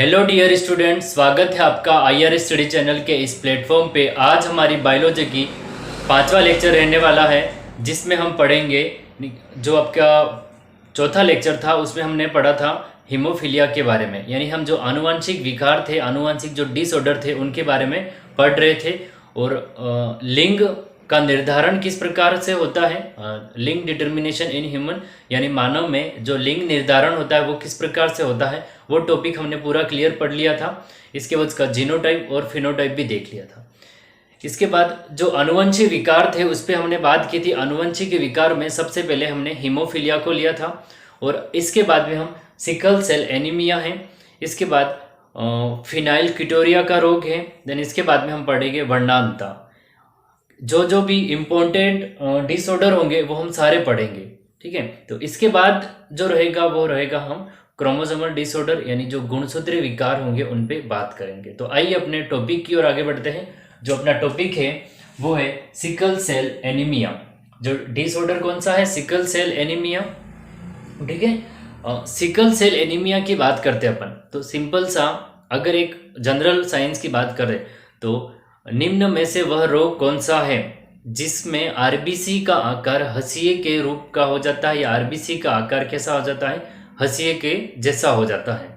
Hello dear student, स्वागत है आपका आईआर स्टडी चैनल के इस प्लेटफॉर्म पे। आज हमारी बायोलॉजी की 5वां लेक्चर रहने वाला है, जिसमें हम पढ़ेंगे जो आपका चौथा लेक्चर था उसमें हमने पढ़ा था हीमोफीलिया के बारे में। यानी हम जो आनुवांशिक विकार थे, आनुवांशिक जो डिसऑर्डर थे उनके बारे में पढ़ रहे थे। और लिंग का निर्धारण किस प्रकार से होता है, लिंग डिटर्मिनेशन इन ह्यूमन, यानी मानव में जो लिंग निर्धारण होता है वो किस प्रकार से होता है, वो टॉपिक हमने पूरा क्लियर पढ़ लिया था। इसके बाद उसका जीनोटाइप और फिनोटाइप भी देख लिया था। इसके बाद जो अनुवंशिक विकार थे उस पर हमने बात की थी। अनुवंशिक विकार में सबसे पहले हमने हीमोफीलिया को लिया था, और इसके बाद में हम सिकल सेल एनीमिया है, इसके बाद फिनाइल कीटोरिया का रोग है, देन इसके बाद में हम पढ़ेंगे वर्णांता। जो भी इम्पोर्टेंट डिसऑर्डर होंगे वो हम सारे पढ़ेंगे, ठीक है। तो इसके बाद जो रहेगा वो रहेगा हम क्रोमोसोमल डिसऑर्डर, यानी जो गुणसूत्रीय विकार होंगे उन पे बात करेंगे। तो आइए अपने टॉपिक की ओर आगे बढ़ते हैं। जो अपना टॉपिक है वो है सिकल सेल एनीमिया। जो डिसऑर्डर कौन सा है? सिकल सेल एनीमिया, ठीक है। सिकल सेल एनीमिया की बात करते हैं अपन, तो सिंपल सा अगर एक जनरल साइंस की बात करें तो निम्न में से वह रोग कौन सा है जिसमें आरबीसी का आकार हंसिए के रूप का हो जाता है, या आरबीसी का आकार कैसा हो जाता है? हंसिए के जैसा हो जाता है।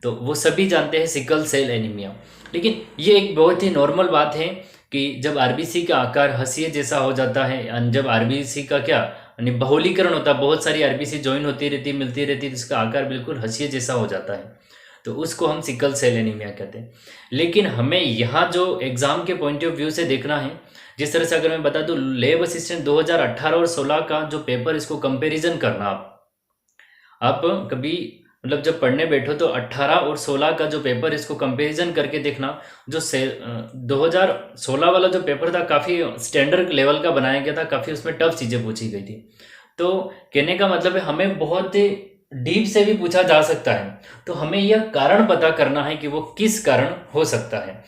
तो वो सभी जानते हैं सिकल सेल एनीमिया। लेकिन ये एक बहुत ही नॉर्मल बात है कि जब आरबीसी का आकार हंसिए जैसा हो जाता है, जब आरबीसी का क्या यानी बहुलीकरण होता है, बहुत सारी आरबीसी ज्वाइन होती रहती, मिलती रहती, तो इसका आकार बिल्कुल हंसिए जैसा हो जाता है, तो उसको हम सिकल सेल एनीमिया कहते हैं। लेकिन हमें यहाँ जो एग्जाम के पॉइंट ऑफ व्यू से देखना है, जिस तरह से अगर मैं बता दूं लैब असिस्टेंट 2018 और 16 का जो पेपर, इसको कंपैरिजन करना आप कभी मतलब जब पढ़ने बैठो तो 18 और 16 का जो पेपर, इसको कंपैरिजन करके देखना। जो 2016 वाला जो पेपर था काफ़ी स्टैंडर्ड लेवल का बनाया गया था, काफ़ी उसमें टफ चीज़ें पूछी गई थी। तो कहने का मतलब है हमें बहुत डीप से भी पूछा जा सकता है, तो हमें यह कारण पता करना है कि वो किस कारण हो सकता है।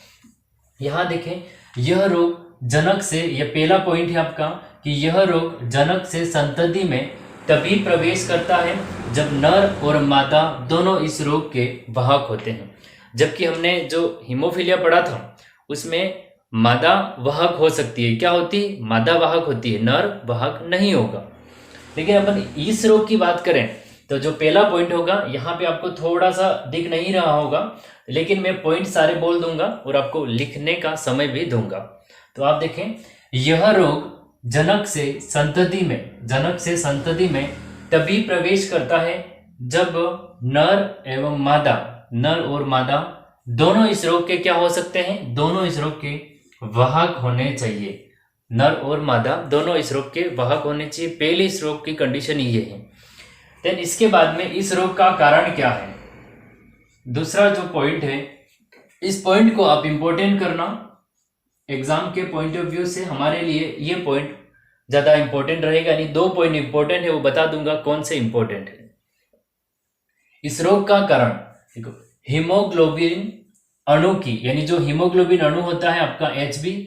यहाँ देखें, यह रोग जनक से, यह पहला पॉइंट है आपका कि यह रोग जनक से संतति में तभी प्रवेश करता है जब नर और मादा दोनों इस रोग के वाहक होते हैं। जबकि हमने जो हीमोफीलिया पढ़ा था उसमें मादा वाहक हो सकती है, क्या होती है? मादा वाहक होती है, नर वाहक नहीं होगा। लेकिन अपन इस रोग की बात करें तो जो पहला पॉइंट होगा, यहाँ पे आपको थोड़ा सा दिख नहीं रहा होगा, लेकिन मैं पॉइंट सारे बोल दूंगा और आपको लिखने का समय भी दूंगा। तो आप देखें, यह रोग जनक से संतति में तभी प्रवेश करता है जब नर और मादा दोनों इस रोग के क्या हो सकते हैं? दोनों इस रोग के वाहक होने चाहिए। नर और मादा दोनों इस रोग के वाहक होने चाहिए। पहले इस रोग की कंडीशन ये है। देन इसके बाद में इस रोग का कारण क्या है? दूसरा जो पॉइंट है, इस पॉइंट को आप इंपॉर्टेंट करना एग्जाम के पॉइंट ऑफ व्यू से। हमारे लिए ये पॉइंट ज्यादा इंपॉर्टेंट रहेगा, यानी 2 पॉइंट इंपॉर्टेंट है, वो बता दूंगा कौन से इंपॉर्टेंट है। इस रोग का कारण देखो, हीमोग्लोबिन अणु की, यानी जो हीमोग्लोबिन अणु होता है आपका HB,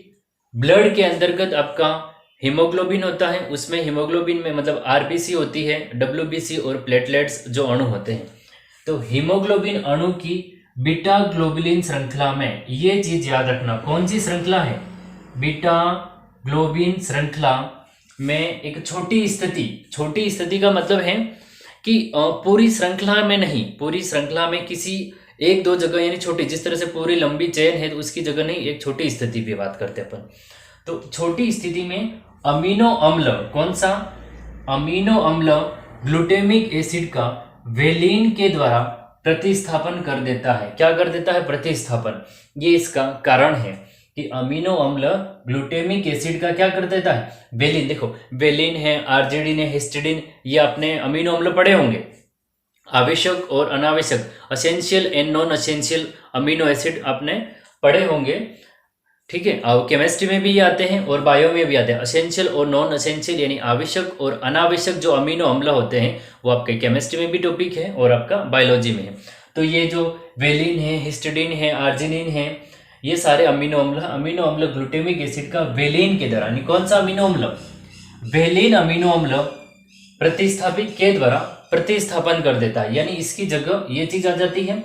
ब्लड के अंतर्गत आपका हीमोग्लोबिन होता है, उसमें हीमोग्लोबिन में मतलब आरबीसी होती है, WBC और प्लेटलेट्स जो अणु होते हैं। तो हीमोग्लोबिन अणु की बीटा ग्लोबुलिन श्रृंखला में, ये चीज याद रखना, कौन सी श्रृंखला है? बीटा ग्लोबिन श्रृंखला में एक छोटी स्थिति का मतलब है कि पूरी श्रृंखला में नहीं, पूरी श्रृंखला में किसी 1-2 जगह, यानी छोटी, जिस तरह से पूरी लंबी चेन है तो उसकी जगह नहीं, एक छोटी स्थिति पे बात करते हैं अपन। तो छोटी स्थिति में अमीनो अम्ल, कौन सा? अमीनो अम्ल ग्लूटामिक एसिड का वेलिन के द्वारा प्रतिस्थापन कर देता है। क्या कर देता है? प्रतिस्थापन। ये इसका कारण है कि अमीनो अम्ल ग्लूटामिक एसिड का क्या कर देता है? वेलिन। देखो, वेलिन है, आर्जिनिन है, हिस्टिडाइन, ये आपने अमीनो अम्ल पढ़े होंगे, आवश्यक और अनावश्यक, essential and non essential amino acid आपने पढ़े होंगे, ठीक है। अब केमिस्ट्री में भी ये आते हैं और बायो में भी आते हैं। असेंशियल और नॉन असेंशियल, यानी आवश्यक और अनावश्यक जो अमीनो अम्ल होते हैं वो आपके केमिस्ट्री में भी टॉपिक है और आपका बायोलॉजी में है। तो ये जो वेलिन है, हिस्टिडाइन है, आर्जिनिन है, ये सारे अमीनो अम्ल ग्लूटामिक एसिड का वेलिन के द्वारा, यानी कौन सा अमीनो अम्ल? वेलिन अमीनो अम्ल प्रतिस्थापित के द्वारा प्रतिस्थापन कर देता है, यानी इसकी जगह ये चीज आ जाती है,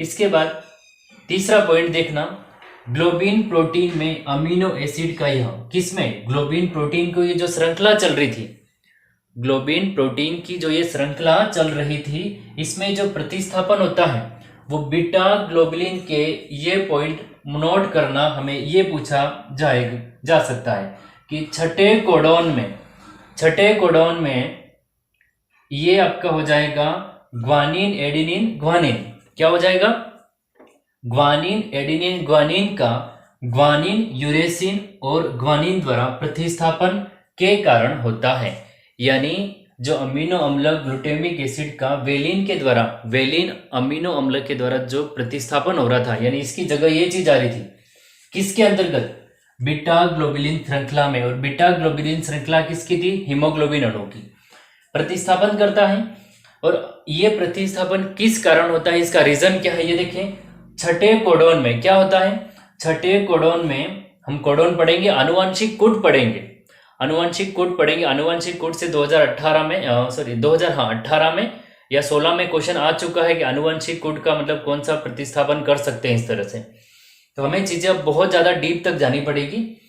इसके बाद तीसरा पॉइंट देखना, ग्लोबिन प्रोटीन में अमीनो एसिड का यह, किसमें, ग्लोबिन प्रोटीन को ये जो श्रृंखला चल रही थी, ग्लोबिन प्रोटीन की जो ये श्रृंखला चल रही थी, इसमें जो प्रतिस्थापन होता है वो बीटा ग्लोबुलिन के, ये पॉइंट नोट करना, हमें ये पूछा जा सकता है कि छठे कोडोन में ये आपका हो जाएगा ग्वानिन एडेनिन ग्वानिन, क्या हो जाएगा, ग्वानिन एडेनिन ग्वानिन का ग्वानिन यूरेसिन और ग्वानिन द्वारा प्रतिस्थापन के कारण होता है। यानी जो अमीनो अम्ल ग्लूटामिक एसिड का वेलिन अमीनो अम्ल के द्वारा जो प्रतिस्थापन हो रहा था, यानी इसकी जगह ये चीज आ रही थी, किसके अंतर्गत, बीटा ग्लोबुलिन श्रृंखला में। और बीटा ग्लोबुलिन श्रृंखला किसकी थी, हीमोग्लोबिन अणु की। प्रतिस्थापन करता है, और ये प्रतिस्थापन किस कारण होता है, इसका रीजन क्या है, ये देखें। छठे कोडोन में क्या होता है, छठे कोडोन में हम कोडोन पढ़ेंगे, आनुवंशिक कोड पढ़ेंगे, आनुवंशिक कोड से 2018 में 2018 में या 16 में क्वेश्चन आ चुका है कि आनुवंशिक कोड का मतलब कौन सा प्रतिस्थापन कर सकते हैं इस तरह से। तो हमें चीजें अब बहुत ज्यादा डीप तक जानी पड़ेगी।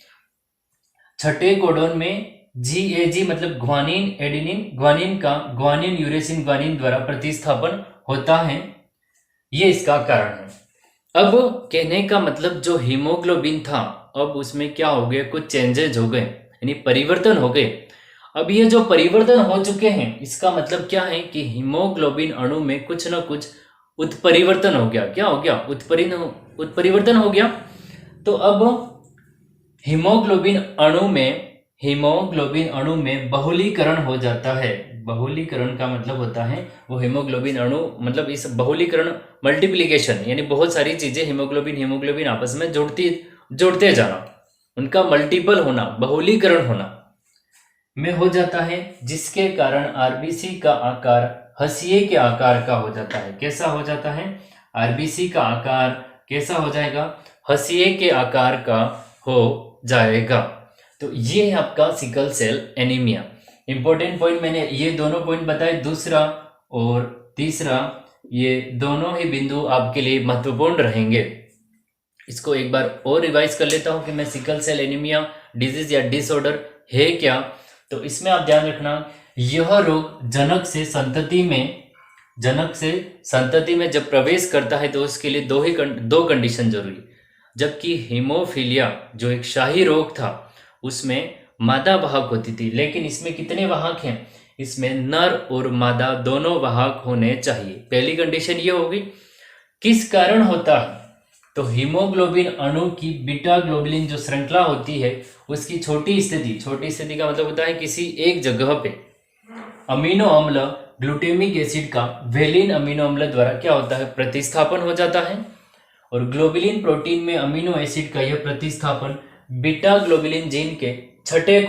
छठे कोडोन में GAG मतलब ग्वानिन एडेनिन ग्वानिन का ग्वानिन यूरेसिन ग्वानिन द्वारा प्रतिस्थापन होता है, ये इसका कारण है। अब कहने का मतलब जो हीमोग्लोबिन था, अब उसमें क्या हो गया, कुछ चेंजेस हो गए, यानी परिवर्तन हो गए। अब ये जो परिवर्तन हो चुके हैं, इसका मतलब क्या है कि हीमोग्लोबिन अणु में कुछ ना कुछ उत्परिवर्तन हो गया। क्या हो गया, उत्परिवर्तन हो गया। तो अब हीमोग्लोबिन अणु में बहुलीकरण हो जाता है। बहुलीकरण का मतलब होता है वो हीमोग्लोबिन अणु, मतलब इस बहुलीकरण, मल्टीप्लिकेशन, यानी बहुत सारी चीजें हीमोग्लोबिन आपस में जोड़ते जाना, उनका मल्टीपल होना, बहुलीकरण होना में हो जाता है, जिसके कारण आरबीसी का आकार हंसिए के आकार का हो जाता है। कैसा हो जाता है, आरबीसी का आकार कैसा हो जाएगा, हंसिए के आकार का हो जाएगा। तो ये है आपका sickle cell anaemia. Important point मैंने ये दोनों पॉइंट बताए, दूसरा और तीसरा, ये दोनों ही बिंदु आपके लिए महत्वपूर्ण रहेंगे। इसको एक बार और रिवाइज कर लेता हूं कि मैं सिकल सेल एनीमिया डिजीज या डिसऑर्डर है क्या। तो इसमें आप ध्यान रखना, यह रोग जनक से संतति में जब प्रवेश करता है तो उसके लिए दो कंडीशन जरूरी। जबकि हीमोफीलिया जो एक शाही रोग था, उसमें मादा वाहक होती थी, लेकिन इसमें कितने वाहक हैं, इसमें नर और मादा दोनों वाहक होने चाहिए। पहली कंडीशन ये होगी। किस कारण होता है, तो हीमोग्लोबिन अणु की बीटा ग्लोबुलिन जो श्रृंखला होती है, उसकी छोटी स्थिति का मतलब होता है किसी एक जगह पे अमीनो अम्ल ग्लूटामिक एसिड का वेलिन अमीनो अम्ल द्वारा क्या होता है, प्रतिस्थापन हो जाता है। और ग्लोबुलिन प्रोटीन में अमीनो एसिड का यह प्रतिस्थापन बीटा ग्लोबुलिन जीन के छठे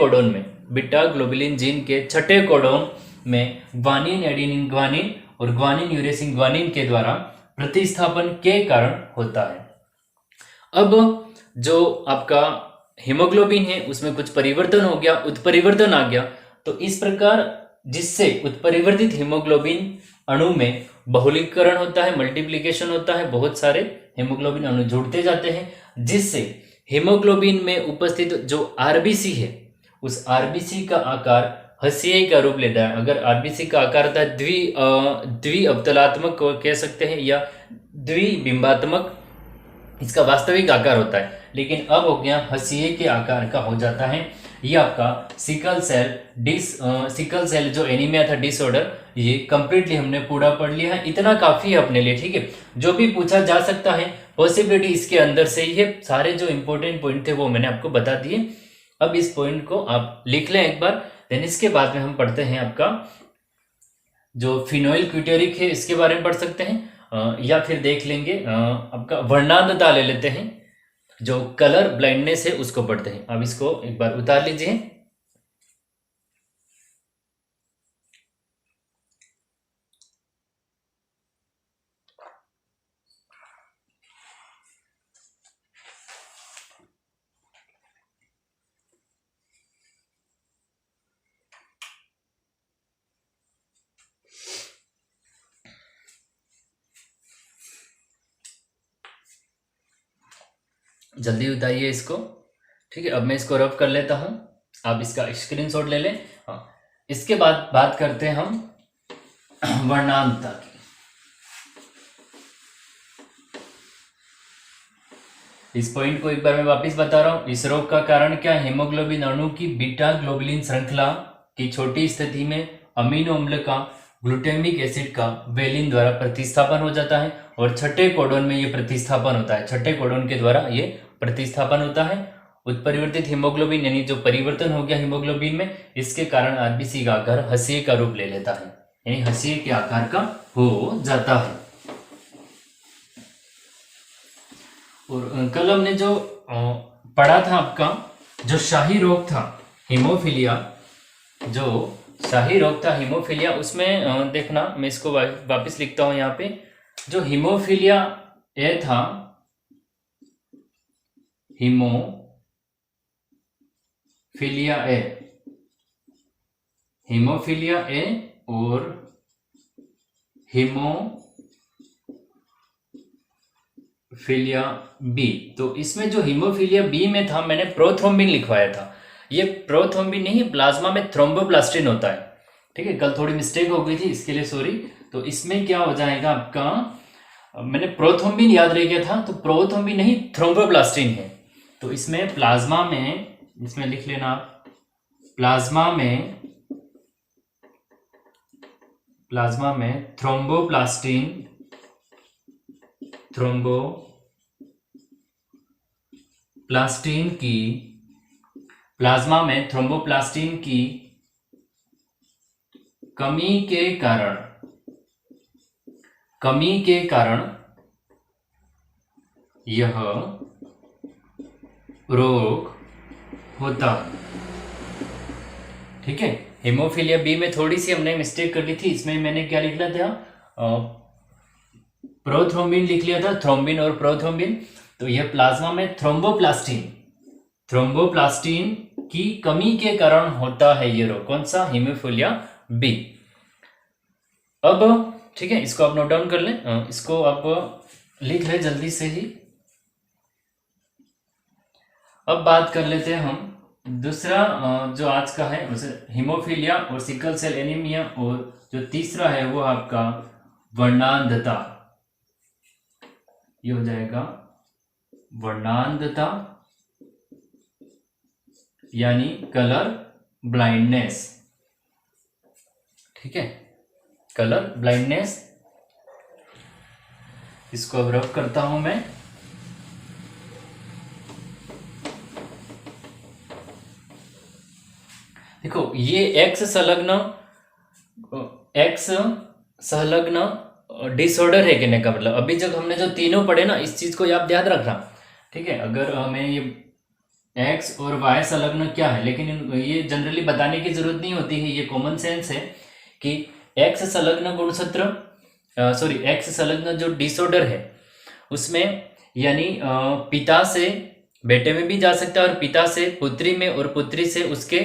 कोडोन में ग्वानिन एडेनिन ग्वानिन और ग्वानिन यूरेसिन ग्वानिन के द्वारा प्रतिस्थापन के कारण होता है। अब जो आपका हीमोग्लोबिन है उसमें कुछ परिवर्तन हो गया, उत्परिवर्तन आ गया। तो इस प्रकार जिससे उत्परिवर्तित हीमोग्लोबिन अणु में बहुलीकरण होता है, मल्टीप्लिकेशन होता है, बहुत सारे हीमोग्लोबिन अणु जुड़ते जाते हैं, जिससे हीमोग्लोबिन में उपस्थित जो आरबीसी है, उस आरबीसी का आकार हंसिए का रूप लेता है। अगर आरबीसी का आकार होता है द्विअवतलात्मक कह सकते हैं या द्विबिंबात्मक, इसका वास्तविक आकार होता है, लेकिन अब हो गया हंसिए के आकार का हो जाता है। ये आपका सिकल सेल जो एनीमिया था डिसऑर्डर, ये कंप्लीटली हमने पूरा पढ़ लिया है। इतना काफी है अपने लिए, ठीक है। जो भी पूछा जा सकता है पॉसिबिलिटी इसके अंदर से ही है। सारे जो इंपॉर्टेंट पॉइंट थे वो मैंने आपको बता दिए। अब इस पॉइंट को आप लिख लें एक बार, देन इसके बाद में हम पढ़ते हैं आपका जो फिनोइल क्यूटेरिक है, इसके बारे में पढ़ सकते हैं, या फिर देख लेंगे आपका वर्णांधता ले लेते हैं, जो कलर ब्लाइंडनेस है उसको पढ़ते हैं। अब इसको एक बार उतार लीजिए। जल्दी उतारिए इसको। ठीक है, अब मैं इसको रब कर लेता हूँ, आप इसका स्क्रीनशॉट ले लें। हाँ, इसके बाद बात करते हैं हम वर्णांतता की। इस पॉइंट को एक बार मैं वापस बता रहा हूँ। इस रोग का कारण क्या है? हीमोग्लोबिन अणु की बीटा ग्लोबुलिन श्रृंखला की छोटी स्थिति में अमीनो अम्ल का ग्लूटामिक एसिड का वेलिन द्वारा प्रतिस्थापन हो जाता है और छठे कोडोन में ये प्रतिस्थापन होता है। छठे कोडोन के द्वारा ये प्रतिस्थापन होता है। उत्परिवर्तित हीमोग्लोबिन यानी जो परिवर्तन हो गया हीमोग्लोबिन में, इसके कारण आरबीसी का आकार हंसिए का रूप ले लेता है, यानी हंसिए के आकार का हो जाता है। और कल हमने जो पढ़ा था आपका जो शाही रोग था हीमोफीलिया, जो शाही रोग था हीमोफीलिया, उसमें देखना मैं इसको वापस लिखता हूं यहाँ पे। जो हीमोफीलिया ए था, हीमोफीलिया ए, हीमोफीलिया ए और हीमोफीलिया बी। तो इसमें जो हीमोफीलिया बी में था, मैंने प्रोथ्रोम्बिन लिखवाया था। ये प्रोथ्रोम्बिन नहीं, प्लाज्मा में थ्रोम्बोप्लास्टिन होता है। ठीक है, कल थोड़ी मिस्टेक हो गई थी, इसके लिए सॉरी। तो इसमें क्या हो जाएगा आपका, मैंने प्रोथ्रोम्बिन याद रह गया था, तो प्रोथ्रोम्बिन नहीं थ्रोम्बोप्लास्टिन है। तो इसमें प्लाज्मा में, इसमें लिख लेना आप, प्लाज्मा में थ्रोम्बोप्लास्टिन की, प्लाज्मा में थ्रोम्बोप्लास्टिन की कमी के कारण यह रोग होता है। ठीक है, हीमोफीलिया बी में थोड़ी सी हमने मिस्टेक कर ली थी। इसमें मैंने क्या लिख लिया था, प्रोथ्रोम्बिन लिख लिया था, थ्रोम्बिन और प्रोथ्रोम्बिन। तो यह प्लाज्मा में थ्रोम्बोप्लास्टिन की कमी के कारण होता है ये रोग। कौन सा? Haemophilia B. अब ठीक है, इसको आप नोट डाउन कर लें, इसको आप लिख लें जल्दी से ही। अब बात कर लेते हैं हम दूसरा जो आज का है, उसे हीमोफीलिया और सिकल सेल एनीमिया, और जो तीसरा है वो आपका वर्णांधता। ये हो जाएगा वर्णांधता यानी कलर ब्लाइंडनेस। ठीक है, कलर ब्लाइंडनेस। इसको अब रब करता हूं मैं। देखो, ये एक्स संलग्न डिसऑर्डर है कहने का मतलब। अभी जब हमने जो तीनों पढ़े ना, इस चीज को आप याद रखना। ठीक है, अगर हमें ये एक्स और वाई संलग्न क्या है, लेकिन ये जनरली बताने की जरूरत नहीं होती है, ये कॉमन सेंस है कि एक्स संलग्न गुणसूत्र, सॉरी एक्स संलग्न जो डिसऑर्डर है उसमें, यानी पिता से बेटे में भी जा सकता है और पिता से पुत्री में और पुत्री से उसके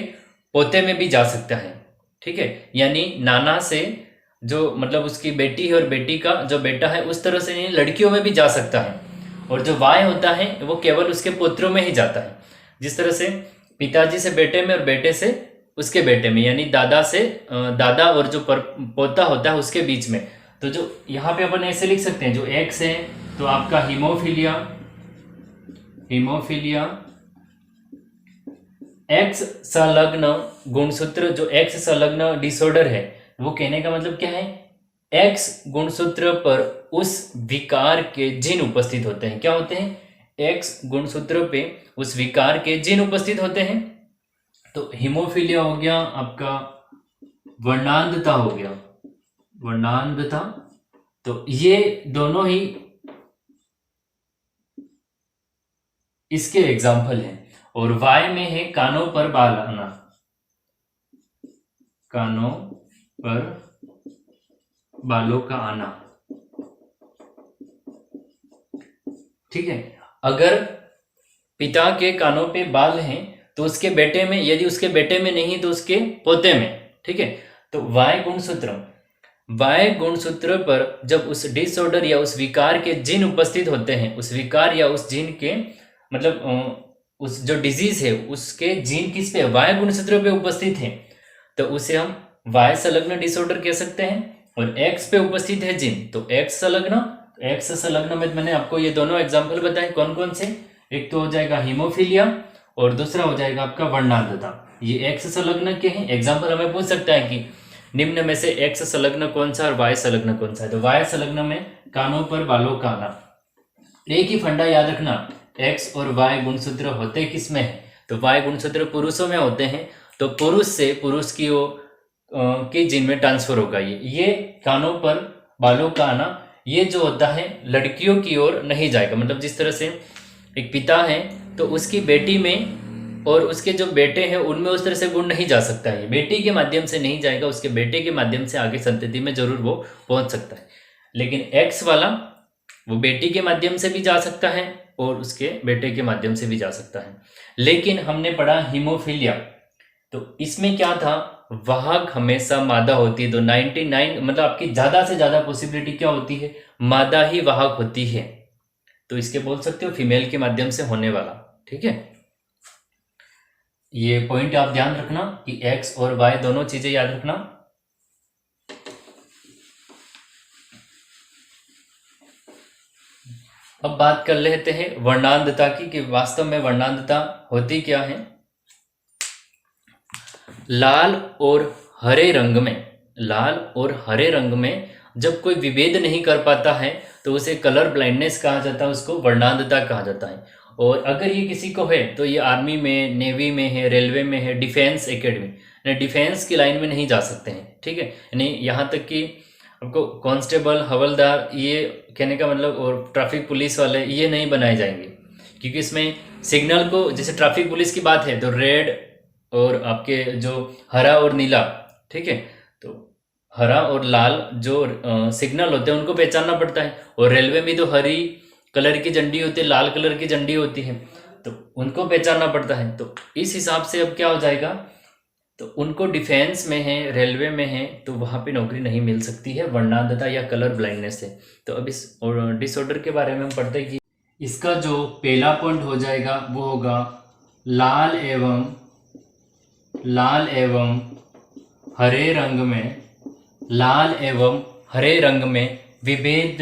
पोते में भी जा सकता है। ठीक है, यानी नाना से जो मतलब उसकी बेटी है और बेटी का जो बेटा है, उस तरह से लड़कियों में भी जा सकता है। और जो वाय होता है वो केवल उसके पुत्रों में ही जाता है। जिस तरह से पिताजी से बेटे में और बेटे से उसके बेटे में, यानी दादा से दादा और जो पोता होता है उसके बीच में। तो जो यहाँ पे अपन ऐसे लिख सकते हैं, जो एक्स है तो आपका हीमोफीलिया एक्स संलग्न गुणसूत्र, जो एक्स संलग्न डिसऑर्डर है, वो कहने का मतलब क्या है, एक्स गुणसूत्र पर उस विकार के जीन उपस्थित होते हैं। क्या होते हैं? एक्स गुणसूत्र पे उस विकार के जीन उपस्थित होते हैं। तो हीमोफीलिया हो गया आपका, वर्णांधता हो गया, वर्णांधता। तो ये दोनों ही इसके एग्जाम्पल हैं। और वाय में है कानों पर बाल आना, कानों पर बालों का आना। ठीक है, अगर पिता के कानों पे बाल हैं तो उसके बेटे में, यदि उसके बेटे में नहीं तो उसके पोते में। ठीक है, तो वाय गुणसूत्र पर जब उस डिसऑर्डर या उस विकार के जीन उपस्थित होते हैं, उस विकार या उस जीन के मतलब उस जो डिजीज है उसके जीन किस पे, वाई गुणसूत्र पे उपस्थित है, तो उसे हम वाई संलग्न डिसऑर्डर कह सकते हैं। और एक्स पे उपस्थित है जीन तो एक्स संलग्न। एक्स संलग्न में मैंने आपको ये दोनों एग्जाम्पल बताए कौन कौन से, एक तो हो जाएगा हीमोफीलिया और दूसरा हो जाएगा आपका वर्णांधता। ये एक्स संलग्न के हैं। एग्जाम्पल हमें पूछ सकता है कि निम्न में से एक्स संलग्न कौन सा और वाई संलग्न कौन सा है, तो वाई संलग्न में कानों पर बालों का आना। एक ही फंडा याद रखना, एक्स और वाई गुणसूत्र होते किस में है, तो वाई गुणसूत्र पुरुषों में होते हैं, तो पुरुष से पुरुष की के जीन में ट्रांसफर होगा। ये कानों पर बालों का आना ये जो होता है लड़कियों की ओर नहीं जाएगा। मतलब जिस तरह से एक पिता है तो उसकी बेटी में और उसके जो बेटे हैं उनमें उस तरह से गुण नहीं जा सकता है, बेटी के माध्यम से नहीं जाएगा, उसके बेटे के माध्यम से आगे संतति में जरूर वो पहुंच सकता है। लेकिन एक्स वाला वो बेटी के माध्यम से भी जा सकता है और उसके बेटे के माध्यम से भी जा सकता है। लेकिन हमने पढ़ा हीमोफीलिया, तो इसमें क्या था, वाहक हमेशा मादा होती है। तो 99 मतलब आपकी ज्यादा से ज्यादा पॉसिबिलिटी क्या होती है, मादा ही वाहक होती है। तो इसके बोल सकते हो फीमेल के माध्यम से होने वाला। ठीक है, ये पॉइंट आप ध्यान रखना कि एक्स और वाई दोनों चीजें याद रखना। अब बात कर लेते हैं वर्णांधता की कि वास्तव में वर्णांधता होती क्या है। लाल और हरे रंग में, लाल और हरे रंग में जब कोई विभेद नहीं कर पाता है तो उसे कलर ब्लाइंडनेस कहा जाता है, उसको वर्णांधता कहा जाता है। और अगर ये किसी को है तो ये आर्मी में, नेवी में है, रेलवे में है, डिफेंस एकेडमी, डिफेंस की लाइन में नहीं जा सकते हैं। ठीक है, यानी यहाँ तक कि आपको कांस्टेबल, हवलदार, ये कहने का मतलब, और ट्रैफिक पुलिस वाले ये नहीं बनाए जाएंगे, क्योंकि इसमें सिग्नल को, जैसे ट्रैफिक पुलिस की बात है तो रेड और आपके जो हरा और नीला, ठीक है, तो हरा और लाल जो सिग्नल होते हैं उनको पहचानना पड़ता है। और रेलवे में तो हरी कलर की झंडी होती है, लाल कलर की झंडी होती है, तो उनको पहचानना पड़ता है। तो इस हिसाब से अब क्या हो जाएगा, तो उनको डिफेंस में है, रेलवे में है, तो वहाँ पे नौकरी नहीं मिल सकती है वर्णांधता या कलर ब्लाइंडनेस से। तो अब इस डिसऑर्डर के बारे में हम पढ़ते हैं कि इसका जो पहला पॉइंट हो जाएगा वो होगा लाल एवं हरे रंग में, लाल एवं हरे रंग में विभेद,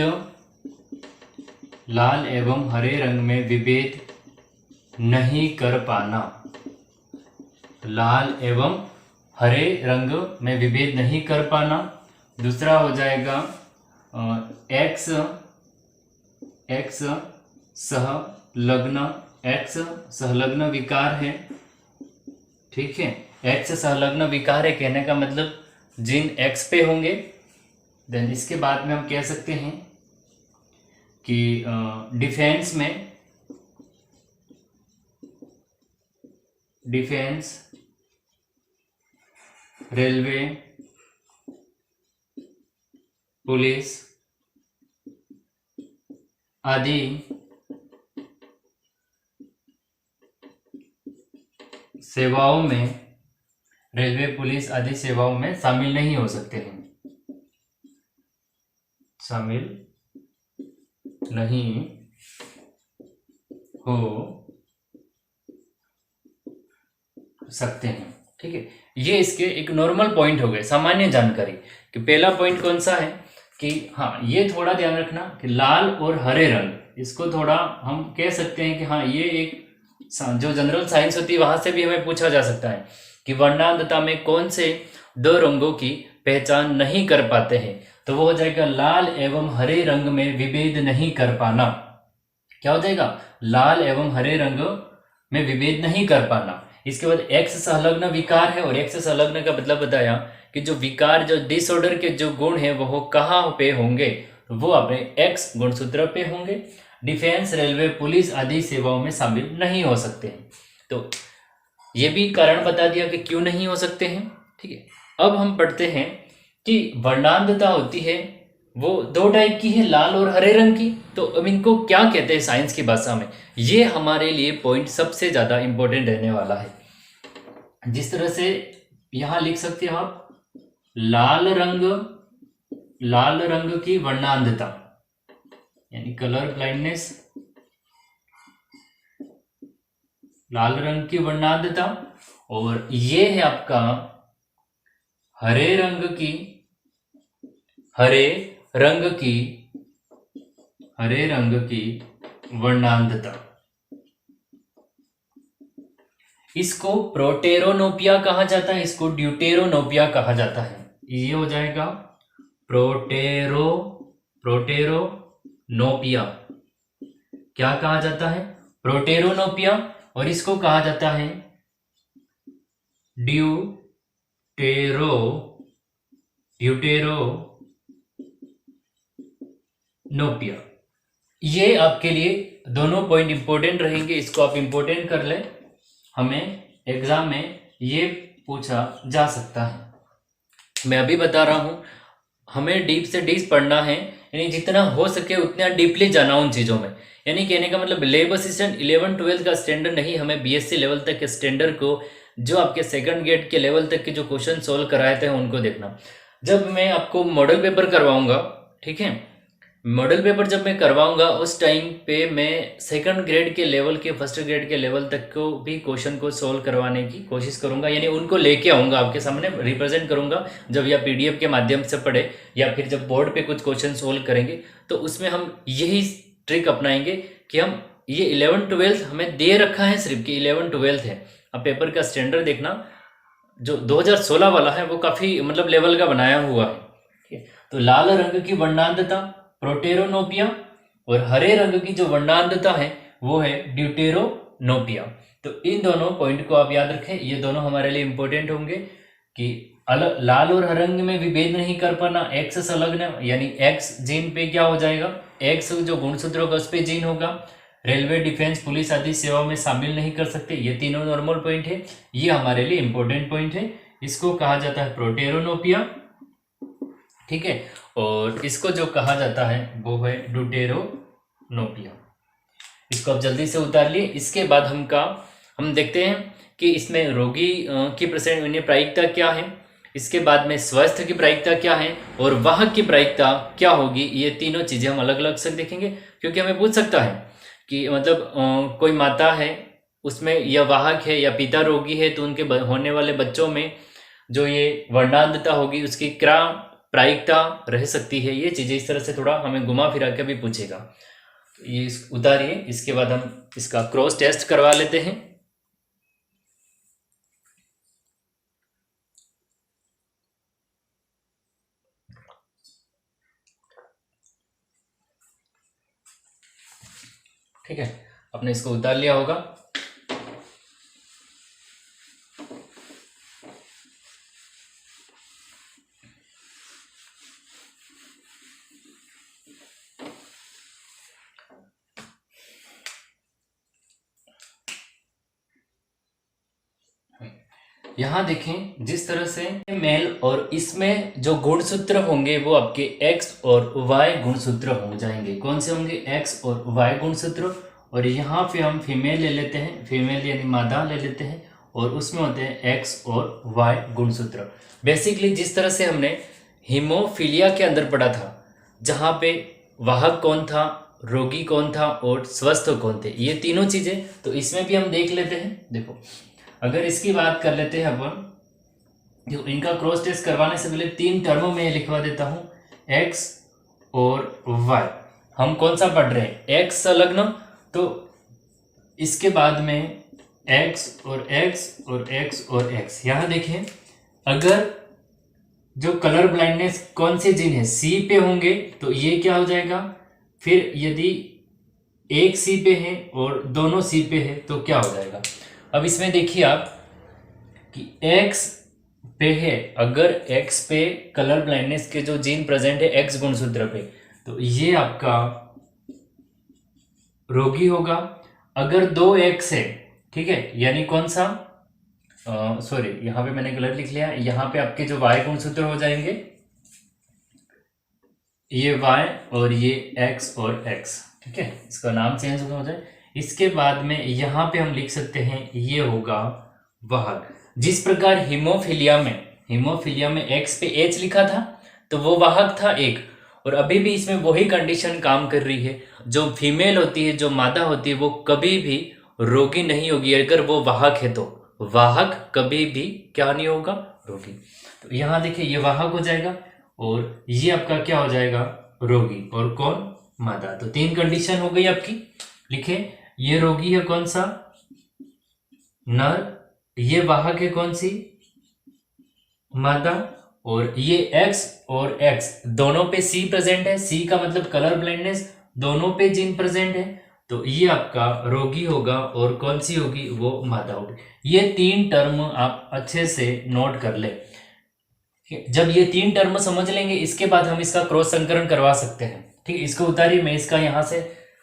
लाल एवं हरे रंग में विभेद नहीं कर पाना, लाल एवं हरे रंग में विभेद नहीं कर पाना। दूसरा हो जाएगा एक्स सहलग्न विकार है। ठीक है, एक्स संलग्न विकार है कहने का मतलब जीन एक्स पे होंगे। देन इसके बाद में हम कह सकते हैं कि डिफेंस, रेलवे, पुलिस आदि सेवाओं में, रेलवे पुलिस आदि सेवाओं में शामिल नहीं हो सकते हैं, शामिल नहीं हो सकते हैं। ठीक है, ये इसके एक नॉर्मल पॉइंट हो गए, सामान्य जानकारी। कि पहला पॉइंट कौन सा है कि हाँ, ये थोड़ा ध्यान रखना कि लाल और हरे रंग, इसको थोड़ा हम कह सकते हैं कि हाँ, ये एक जो जनरल साइंस होती है वहां से भी हमें पूछा जा सकता है कि वर्णांधता में कौन से दो रंगों की पहचान नहीं कर पाते हैं, तो वो हो जाएगा लाल एवं हरे रंग में विभेद नहीं कर पाना। क्या हो जाएगा, लाल एवं हरे रंग में विभेद नहीं कर पाना। इसके बाद एक्स संलग्न विकार है, और एक्स संलग्न का मतलब बताया कि जो विकार, जो डिसऑर्डर के जो गुण है वो कहाँ पे होंगे, वो अपने एक्स गुणसूत्र पे होंगे। डिफेंस, रेलवे, पुलिस आदि सेवाओं में शामिल नहीं हो सकते हैं। तो ये भी कारण बता दिया कि क्यों नहीं हो सकते हैं। ठीक है, अब हम पढ़ते हैं कि वर्णांधता होती है वो दो टाइप की है, लाल और हरे रंग की। तो अब इनको क्या कहते हैं साइंस की भाषा में, ये हमारे लिए पॉइंट सबसे ज्यादा इंपॉर्टेंट रहने वाला है। जिस तरह से यहां लिख सकते हो आप, लाल रंग की वर्णांधता यानी कलर ब्लाइंडनेस, लाल रंग की वर्णांधता, और ये है आपका हरे रंग की वर्णांधता। इसको प्रोटेरोनोपिया कहा जाता है, इसको ड्यूटेरोनोपिया कहा जाता है। ये हो जाएगा प्रोटेरोनोपिया। क्या कहा जाता है? प्रोटेरोनोपिया। और इसको कहा जाता है ड्यूटेरोनोपिया। ये आपके लिए दोनों पॉइंट इंपॉर्टेंट रहेंगे, इसको आप इंपॉर्टेंट कर लें, हमें एग्जाम में ये पूछा जा सकता है। मैं अभी बता रहा हूं, हमें डीप से डीप पढ़ना है, यानी जितना हो सके उतना डीपली जाना उन चीज़ों में। यानी कहने का मतलब लैब असिस्टेंट 11-12 का स्टैंडर्ड नहीं, हमें बीएससी लेवल तक के स्टैंडर्ड को, जो आपके सेकंड ग्रेड के लेवल तक के जो क्वेश्चन सोल्व कराए थे उनको देखना। जब मैं आपको मॉडल पेपर करवाऊंगा, ठीक है, मॉडल पेपर जब मैं करवाऊंगा उस टाइम पे मैं सेकंड ग्रेड के लेवल के, फर्स्ट ग्रेड के लेवल तक को भी क्वेश्चन को सोल्व करवाने की कोशिश करूंगा, यानी उनको लेके आऊंगा आपके सामने, रिप्रेजेंट करूंगा। जब या पीडीएफ के माध्यम से पढ़े या फिर जब बोर्ड पे कुछ क्वेश्चन सोल्व करेंगे तो उसमें हम यही ट्रिक अपनाएंगे कि हम ये 11-12 हमें दे रखा है सिर्फ कि 11-12 है। अब पेपर का स्टैंडर्ड देखना, जो 2016 वाला है वो काफ़ी मतलब लेवल का बनाया हुआ है। तो लाल रंग की वर्णांधता प्रोटेरोनोपिया, और हरे रंग की जो वर्णांधता है वो है ड्यूटेरोनोपिया। तो इन दोनों पॉइंट को आप याद रखें, ये दोनों हमारे लिए इंपॉर्टेंट होंगे कि लाल और हरे रंग में विभेद नहीं कर पाना, एक्स संलग्न, यानी एक्स जीन पे क्या हो जाएगा, एक्स जो गुणसूत्र होगा उस पे जीन होगा। रेलवे, डिफेंस, पुलिस आदि सेवाओं में शामिल नहीं कर सकते, ये तीनों नॉर्मल पॉइंट है, ये हमारे लिए इंपॉर्टेंट पॉइंट है। इसको कहा जाता है प्रोटेरोनोपिया, ठीक है, और इसको जो कहा जाता है वो है ड्यूटेरोनोपिया। इसको आप जल्दी से उतार लिए। इसके बाद हम देखते हैं कि इसमें रोगी की परसेंट प्रायिकता क्या है, इसके बाद में स्वस्थ की प्रायिकता क्या है, और वाहक की प्रायिकता क्या होगी। ये तीनों चीज़ें हम अलग अलग से देखेंगे, क्योंकि हमें पूछ सकता है कि मतलब कोई माता है उसमें या वाहक है या पिता रोगी है, तो उनके होने वाले बच्चों में जो ये वर्णांधता होगी उसकी क्या प्रायिकता रह सकती है। ये चीज़ें इस तरह से थोड़ा हमें घुमा फिरा के भी पूछेगा। तो ये उतारिए, इसके बाद हम इसका क्रॉस टेस्ट करवा लेते हैं। ठीक है, आपने इसको उतार लिया होगा। यहाँ देखें जिस तरह से मेल, और इसमें जो गुणसूत्र होंगे वो आपके एक्स और वाई गुणसूत्र हो जाएंगे। कौन से होंगे? एक्स और वाई गुणसूत्र। और यहाँ पे हम फीमेल ले लेते हैं, फीमेल यानी मादा ले लेते हैं, और उसमें होते हैं एक्स और वाई गुणसूत्र। बेसिकली जिस तरह से हमने हीमोफीलिया के अंदर पढ़ा था, जहाँ पे वाहक कौन था, रोगी कौन था और स्वस्थ कौन थे, ये तीनों चीज़ें, तो इसमें भी हम देख लेते हैं। देखो, अगर इसकी बात कर लेते हैं अपन, जो इनका क्रॉस टेस्ट करवाने से पहले 3 टर्म में लिखवा देता हूं, एक्स और वाई। हम कौन सा पढ़ रहे हैं? एक्स संलग्न, तो इसके बाद में एक्स और एक्स और एक्स और एक्स। यहां देखें, अगर जो कलर ब्लाइंडनेस कौन से जीन है, सी पे होंगे तो ये क्या हो जाएगा, फिर यदि एक सी पे है और दोनों सी पे है तो क्या हो जाएगा। अब इसमें देखिए आप कि x पे है, अगर x पे कलर ब्लाइंडनेस के जो जीन प्रेजेंट है x गुणसूत्र पे, तो ये आपका रोगी होगा। अगर 2x है, ठीक है, यानी कौन सा, सॉरी यहाँ पे मैंने गलत लिख लिया, यहाँ पे आपके जो y गुणसूत्र हो जाएंगे, ये y और ये x और x, ठीक है, इसका नाम चेंज हो जाए। इसके बाद में यहाँ पे हम लिख सकते हैं ये होगा वाहक। जिस प्रकार हीमोफीलिया में एक्स पे एच लिखा था तो वो वाहक था एक, और अभी भी इसमें वही कंडीशन काम कर रही है। जो फीमेल होती है, जो मादा होती है, वो कभी भी रोगी नहीं होगी अगर वो वाहक है, तो वाहक कभी भी क्या नहीं होगा, रोगी। तो यहाँ देखिए ये वाहक हो जाएगा और ये आपका क्या हो जाएगा, रोगी। और कौन, मादा। तो 3 कंडीशन हो गई आपकी। लिखे, ये रोगी है कौन सा, नर, ये वाहक है कौन सी, मादा, और ये X और X दोनों पे C प्रेजेंट है। C का मतलब कलर ब्लाइंडनेस, दोनों पे जीन प्रेजेंट है, तो ये आपका रोगी होगा। और कौन सी होगी, वो मादा होगी। ये 3 टर्म आप अच्छे से नोट कर ले। जब ये 3 टर्म समझ लेंगे, इसके बाद हम इसका क्रॉस संकरण करवा सकते हैं। ठीक है, इसको उतारिए, मैं इसका यहां से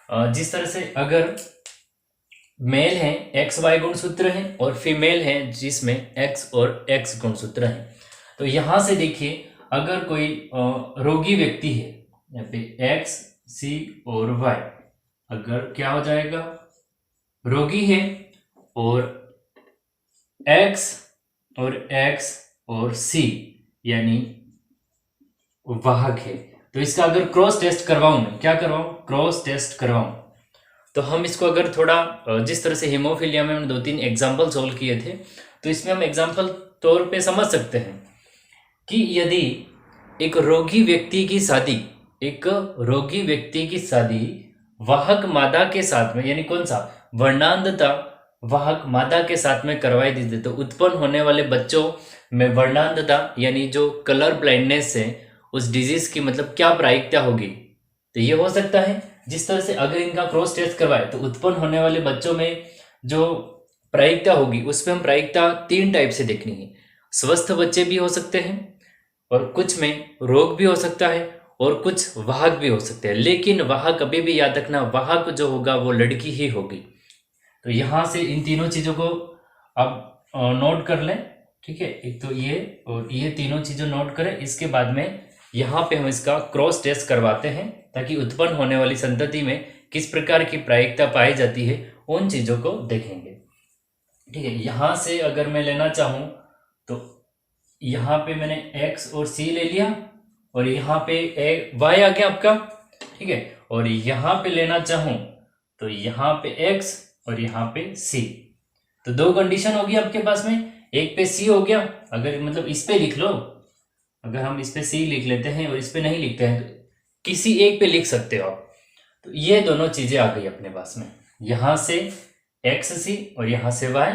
जिस तरह से अगर मेल है XY गुणसूत्र है और फीमेल है जिसमें X और X गुणसूत्र है, तो यहां से देखिए अगर कोई रोगी व्यक्ति है, यहाँ पे X, C और Y अगर क्या हो जाएगा, रोगी है, और X और C यानी वाहक है, तो इसका अगर क्रॉस टेस्ट करवाऊं, मैं क्या करवाऊं, क्रॉस टेस्ट करवाऊं, तो हम इसको अगर थोड़ा जिस तरह से हीमोफीलिया में हमने 2-3 एग्जाम्पल सोल्व किए थे, तो इसमें हम एग्जाम्पल तौर पे समझ सकते हैं कि यदि एक रोगी व्यक्ति की शादी वाहक मादा के साथ में, यानी कौन सा, वर्णांधता वाहक मादा के साथ में करवाई दी थी, तो उत्पन्न होने वाले बच्चों में वर्णांधता यानी जो कलर ब्लाइंडनेस है उस डिजीज की मतलब क्या प्रायिकता होगी, तो ये हो सकता है जिस तरह से अगर इनका क्रॉस टेस्ट करवाए तो उत्पन्न होने वाले बच्चों में जो प्रायिकता होगी उसमें हम प्रायिकता 3 टाइप से देखनी है। स्वस्थ बच्चे भी हो सकते हैं, और कुछ में रोग भी हो सकता है, और कुछ वाहक भी हो सकते हैं। लेकिन वाहक कभी भी याद रखना, वाहक जो होगा वो लड़की ही होगी। तो यहाँ से इन तीनों चीजों को आप नोट कर लें। ठीक है, एक तो ये और ये तीनों चीजें नोट करें। इसके बाद में यहाँ पे हम इसका क्रॉस टेस्ट करवाते हैं ताकि उत्पन्न होने वाली संतति में किस प्रकार की प्रायिकता पाई जाती है उन चीजों को देखेंगे। ठीक है, यहाँ से अगर मैं लेना चाहूँ तो यहाँ पे मैंने X और C ले लिया, और यहाँ पे Y आ गया आपका। ठीक है, और यहाँ पे लेना चाहूँ तो यहाँ पे X और यहाँ पे C, तो 2 कंडीशन होगी आपके पास में। एक पे C हो गया, अगर मतलब इस पे लिख लो, अगर हम इस पे C लिख लेते हैं और इस पे नहीं लिखते हैं तो किसी एक पे लिख सकते हो आप। तो ये दोनों चीजें आ गई अपने पास में, यहाँ से XC और यहाँ से Y।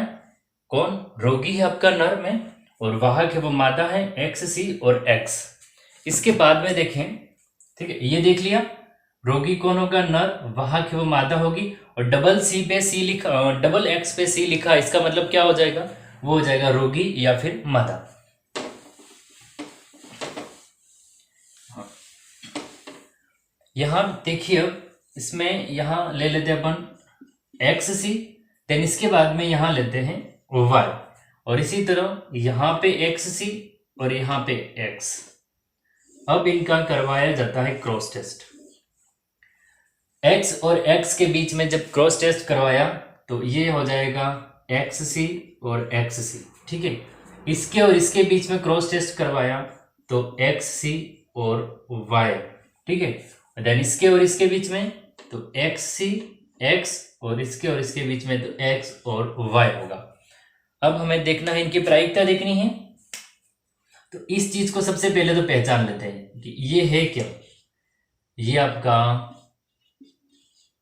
कौन, रोगी है आपका नर में, और वाहक है वो मादा है XC और X। इसके बाद में देखें, ठीक है, ये देख लिया, रोगी कौन होगा, नर, वाहक है वो मादा होगी, और डबल X पे C लिखा, इसका मतलब क्या हो जाएगा, वो हो जाएगा रोगी या फिर मादा। यहां देखिए, इसमें यहां ले लेते हैं अपन XC, देन इसके बाद में यहां लेते हैं Y, और इसी तरह यहां पे XC और यहां पे X। अब इनका करवाया जाता है क्रॉस टेस्ट। X और X के बीच में जब क्रॉस टेस्ट करवाया तो ये हो जाएगा XC और XC। ठीक है, इसके और इसके बीच में क्रॉस टेस्ट करवाया तो XC और Y। ठीक है, देन इसके और इसके बीच में तो XC X, और इसके बीच में तो X और Y होगा। अब हमें देखना है, इनकी प्रायिकता देखनी है, तो इस चीज को सबसे पहले तो पहचान लेते हैं कि ये है क्या, ये आपका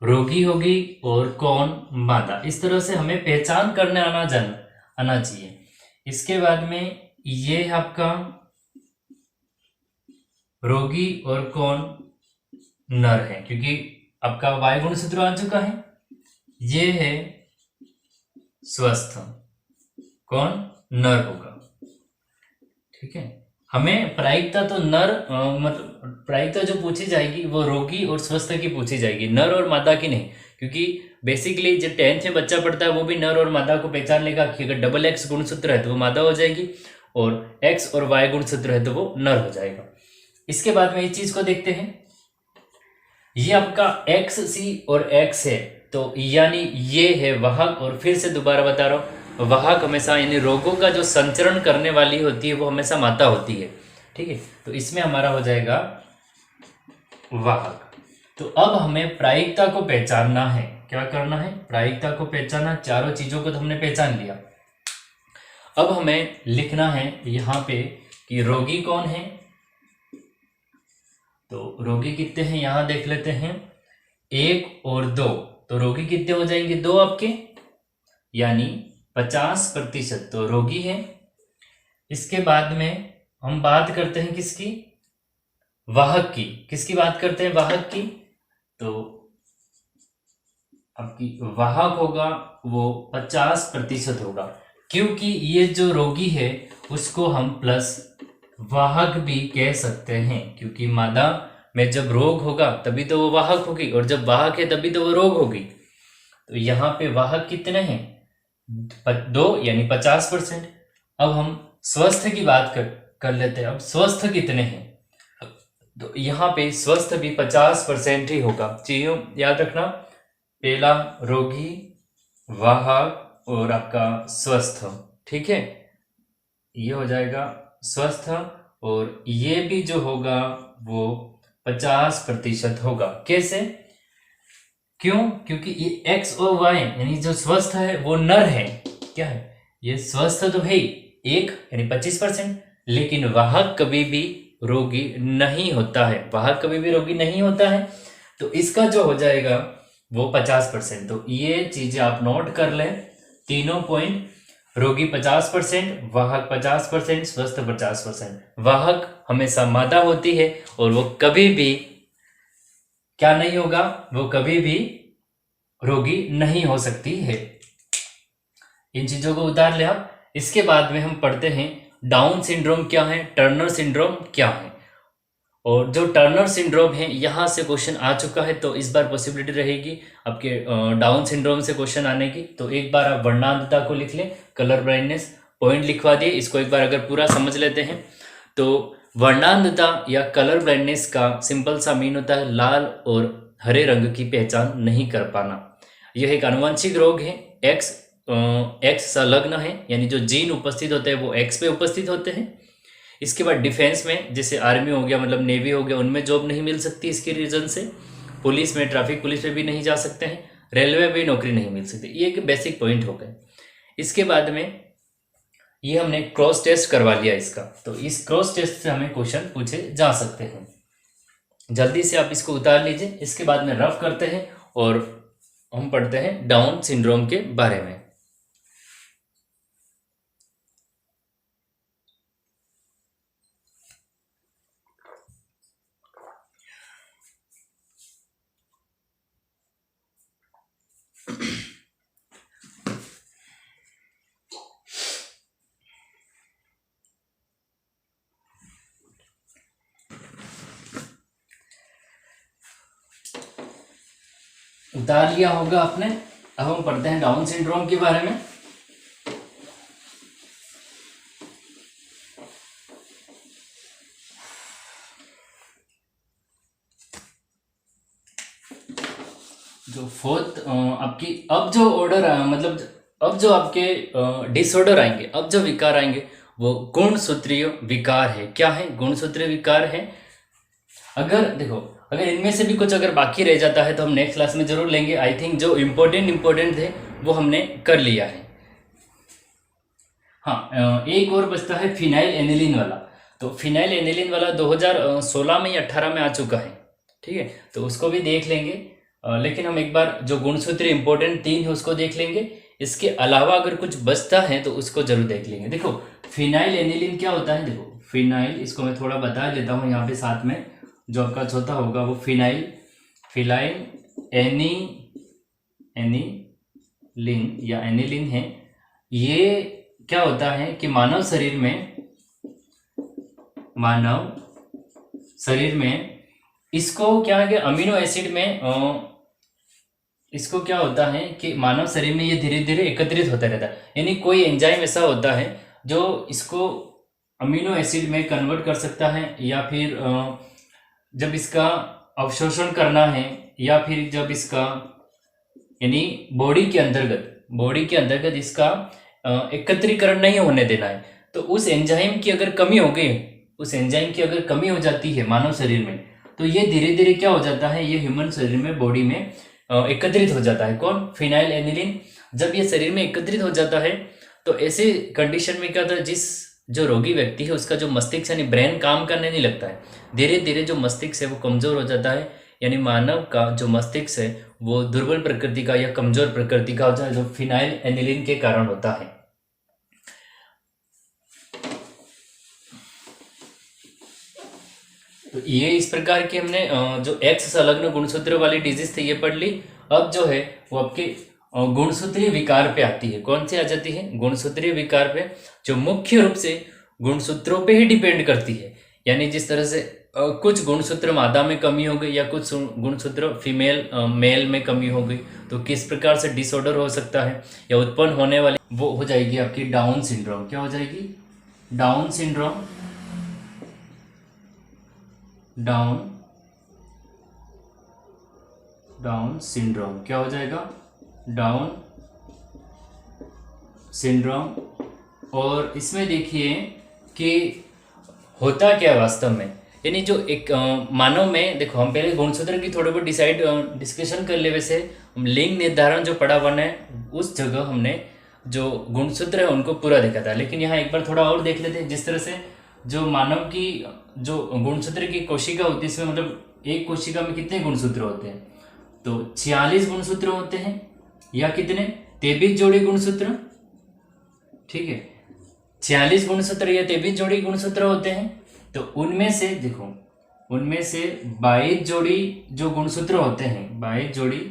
रोगी होगी और कौन, मादा। इस तरह से हमें पहचान करने आना चाहिए। इसके बाद में ये है आपका रोगी और कौन, नर है, क्योंकि आपका Y गुणसूत्र आ चुका है। ये है स्वस्थ, कौन, नर होगा। ठीक है, हमें प्रायिकता तो नर मतलब प्रायिकता जो पूछी जाएगी वो रोगी और स्वस्थ की पूछी जाएगी, नर और मादा की नहीं, क्योंकि बेसिकली जब 10th में बच्चा पढ़ता है वो भी नर और मादा को पहचान लेगा कि अगर डबल X गुणसूत्र है तो वो मादा हो जाएगी, और X और Y गुणसूत्र है तो वो नर हो जाएगा। इसके बाद में इस चीज को देखते हैं, ये आपका XC और X है, तो यानी ये है वाहक। और फिर से दोबारा बता रहा हूँ, वाहक हमेशा यानी रोगों का जो संचरण करने वाली होती है वो हमेशा माता होती है। ठीक है, तो इसमें हमारा हो जाएगा वाहक। तो अब हमें प्रायिकता को पहचानना है क्या करना है, प्रायिकता को पहचाना, चारों चीजों को तो हमने पहचान लिया। अब हमें लिखना है यहाँ पे कि रोगी कौन है। तो रोगी कितने हैं यहाँ देख लेते हैं, 1 और 2। तो रोगी कितने हो जाएंगे, 2 आपके, यानी 50% तो रोगी है। इसके बाद में हम बात करते हैं किसकी, वाहक की। किसकी बात करते हैं, वाहक की। तो आपकी वाहक होगा वो 50% होगा, क्योंकि ये जो रोगी है उसको हम प्लस वाहक भी कह सकते हैं, क्योंकि मादा में जब रोग होगा तभी तो वो वाहक होगी, और जब वाहक है तभी तो वो रोग होगी। तो यहाँ पे वाहक कितने हैं, 2 यानी 50%। अब हम स्वस्थ की बात कर लेते हैं। अब स्वस्थ कितने हैं, तो यहाँ पे स्वस्थ भी 50% ही होगा। चीजों याद रखना, पहला रोगी, वाहक और आपका स्वस्थ, ठीक है, ये हो जाएगा स्वस्थ, और ये भी जो होगा वो 50% होगा। कैसे, क्यों, क्योंकि ये X और Y यानी जो स्वस्थ है वो नर है, क्या है, ये स्वस्थ तो है 1 यानी 25%, लेकिन वाहक कभी भी रोगी नहीं होता है, वाहक कभी भी रोगी नहीं होता है। तो इसका जो हो जाएगा वो 50%। तो ये चीजें आप नोट कर लें, तीनों पॉइंट, रोगी 50%, वाहक 50%, स्वस्थ 50%। वाहक हमेशा मादा होती है और वो कभी भी क्या नहीं होगा, वो कभी भी रोगी नहीं हो सकती है। इन चीजों को उतार ले आप। इसके बाद में हम पढ़ते हैं डाउन सिंड्रोम क्या है, टर्नर सिंड्रोम क्या है। और जो टर्नर सिंड्रोम है यहाँ से क्वेश्चन आ चुका है, तो इस बार पॉसिबिलिटी रहेगी आपके डाउन सिंड्रोम से क्वेश्चन आने की। तो एक बार आप वर्णांधता को लिख लें, कलर ब्लाइंडनेस पॉइंट लिखवा दिए, इसको एक बार अगर पूरा समझ लेते हैं। तो वर्णांधता या कलर ब्लाइंडनेस का सिंपल सा मीन होता है लाल और हरे रंग की पहचान नहीं कर पाना। यह एक आनुवंशिक रोग है, एक्स संलग्न है, यानी जो जीन उपस्थित होते हैं वो एक्स पे उपस्थित होते हैं। इसके बाद डिफेंस में, जैसे आर्मी हो गया, मतलब नेवी हो गया, उनमें जॉब नहीं मिल सकती इसके रीजन से। पुलिस में, ट्रैफिक पुलिस में भी नहीं जा सकते हैं, रेलवे में भी नौकरी नहीं मिल सकती। ये एक बेसिक पॉइंट हो गए। इसके बाद में ये हमने क्रॉस टेस्ट करवा लिया इसका, तो इस क्रॉस टेस्ट से हमें क्वेश्चन पूछे जा सकते हैं। जल्दी से आप इसको उतार लीजिए। इसके बाद में रफ करते हैं और हम पढ़ते हैं डाउन सिंड्रोम के बारे में। उतार लिया होगा आपने। अब हम पढ़ते हैं डाउन सिंड्रोम के बारे में। जो फोर्थ आपकी अब जो ऑर्डर मतलब अब जो आपके डिसऑर्डर आएंगे, अब जो विकार आएंगे वो गुणसूत्रीय विकार है। क्या है, गुणसूत्रीय विकार है। अगर देखो, अगर इनमें से भी कुछ अगर बाकी रह जाता है तो हम नेक्स्ट क्लास में जरूर लेंगे। आई थिंक जो इम्पोर्टेंट थे वो हमने कर लिया है। हाँ, एक और बचता है फिनाइल एनिलीन वाला। तो फिनाइल एनिलीन वाला 2016 में या 18 में आ चुका है, ठीक है, तो उसको भी देख लेंगे। लेकिन हम एक बार जो गुणसूत्र इंपॉर्टेंट 3 है उसको देख लेंगे। इसके अलावा अगर कुछ बचता है तो उसको जरूर देख लेंगे। देखो फिनाइल एनिलीन क्या होता है, देखो फिनाइल, इसको मैं थोड़ा बता देता हूँ यहाँ पे साथ में, जो आपका चौथा होगा वो फिनाइल एनिलीन या एनिलीन है। ये क्या होता है कि मानव शरीर में इसको क्या है कि अमीनो एसिड में इसको क्या होता है कि मानव शरीर में ये धीरे धीरे एकत्रित होता रहता है। यानी कोई एंजाइम ऐसा होता है जो इसको अमीनो एसिड में कन्वर्ट कर सकता है, या फिर जब इसका अवशोषण करना है, या फिर जब इसका यानी बॉडी के अंतर्गत इसका एकत्रीकरण नहीं होने देना है, तो उस एंजाइम की अगर कमी हो जाती है मानव शरीर में, तो ये धीरे धीरे क्या हो जाता है, ये ह्यूमन शरीर में, बॉडी में एकत्रित हो जाता है। कौन? Phenyl aniline. जब ये शरीर में एकत्रित हो जाता है तो ऐसे कंडीशन में क्या होता है, जिस जो रोगी व्यक्ति है उसका जो मस्तिष्क यानी ब्रेन काम करने नहीं लगता है, धीरे धीरे जो मस्तिष्क है वो कमजोर हो जाता है। यानी मानव का जो मस्तिष्क है वो दुर्बल प्रकृति का या कमजोर प्रकृति का होता है, जो फिनाइल एनिलीन के कारण होता है। तो ये इस प्रकार की हमने जो एक्स संलग्न गुणसूत्र वाली डिजीज थी ये पढ़ ली। अब जो है वो आपके गुणसूत्रीय विकार पे आती है। कौन सी आ जाती है? गुणसूत्रीय विकार पे, जो मुख्य रूप से गुणसूत्रों पे ही डिपेंड करती है। यानी जिस तरह से कुछ गुणसूत्र मादा में कमी हो गई या कुछ गुणसूत्र फीमेल मेल में कमी हो गई, तो किस प्रकार से डिसऑर्डर हो सकता है या उत्पन्न होने वाली वो हो जाएगी आपकी डाउन सिंड्रोम। क्या हो जाएगी? Down syndrome. डाउन सिंड्रोम क्या हो जाएगा? Down syndrome. और इसमें देखिए कि होता क्या वास्तव में, यानी जो एक मानव में, देखो हम पहले गुणसूत्र की थोड़ी बहुत डिस्कशन कर ले। वैसे लिंग निर्धारण जो पढ़ा वन है उस जगह हमने जो गुणसूत्र है उनको पूरा देखा था, लेकिन यहाँ एक बार थोड़ा और देख लेते हैं। जिस तरह से जो मानव की जो गुणसूत्र की कोशिका होती है, इसमें मतलब एक कोशिका में कितने गुणसूत्र होते हैं? तो 46 गुणसूत्र होते हैं या कितने? 23 जोड़ी गुणसूत्र। ठीक है, 46 गुणसूत्र या 23 जोड़ी गुणसूत्र होते हैं। तो उनमें से देखो, उनमें से 22 जोड़ी जो गुणसूत्र होते हैं, 22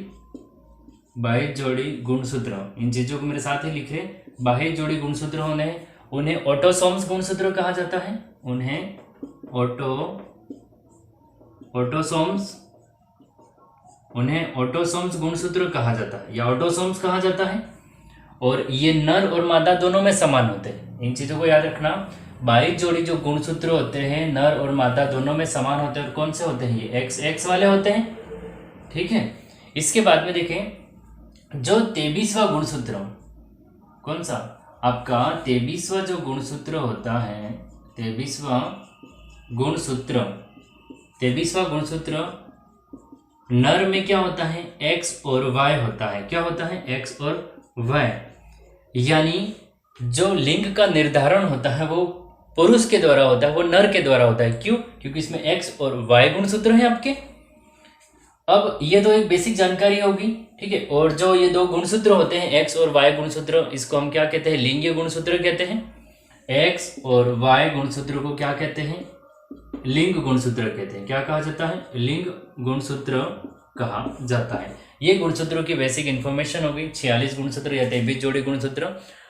जोड़ी गुणसूत्र, इन चीजों को मेरे साथ ही लिखे। 22 जोड़ी गुणसूत्र होने हैं, उन्हें ऑटोसोम्स गुणसूत्र कहा जाता है। उन्हें ऑटोसोम्स गुणसूत्र कहा जाता है या ऑटोसोम्स कहा जाता है। और ये नर और मादा दोनों में समान होते हैं। इन चीजों को याद रखना। 22 जोड़ी जो गुणसूत्र होते हैं नर और मादा दोनों में समान होते हैं। और कौन से होते हैं? ये XX वाले होते हैं। ठीक है, इसके बाद में देखें जो 23वां गुणसूत्र, कौन सा? आपका 23वां जो गुणसूत्र होता है, 23वां गुणसूत्र नर में क्या होता है? X और Y होता है। क्या होता है? X और Y। यानी जो लिंग का निर्धारण होता है वो पुरुष के द्वारा होता है, वो नर के द्वारा होता है। क्यों? क्योंकि इसमें X और Y गुणसूत्र हैं आपके। अब ये तो एक बेसिक जानकारी होगी। ठीक है, और जो ये दो गुणसूत्र होते हैं X और Y गुणसूत्र, इसको हम क्या कहते हैं? लिंगीय गुणसूत्र कहते हैं। X और Y गुणसूत्र को क्या कहते हैं? लिंग गुणसूत्र कहते हैं। क्या कहा जाता है? लिंग गुणसूत्र कहा जाता है। ये गुणसूत्रों की बेसिक इंफॉर्मेशन होगी। 46 गुणसूत्र या 23 जोड़ी गुणसूत्र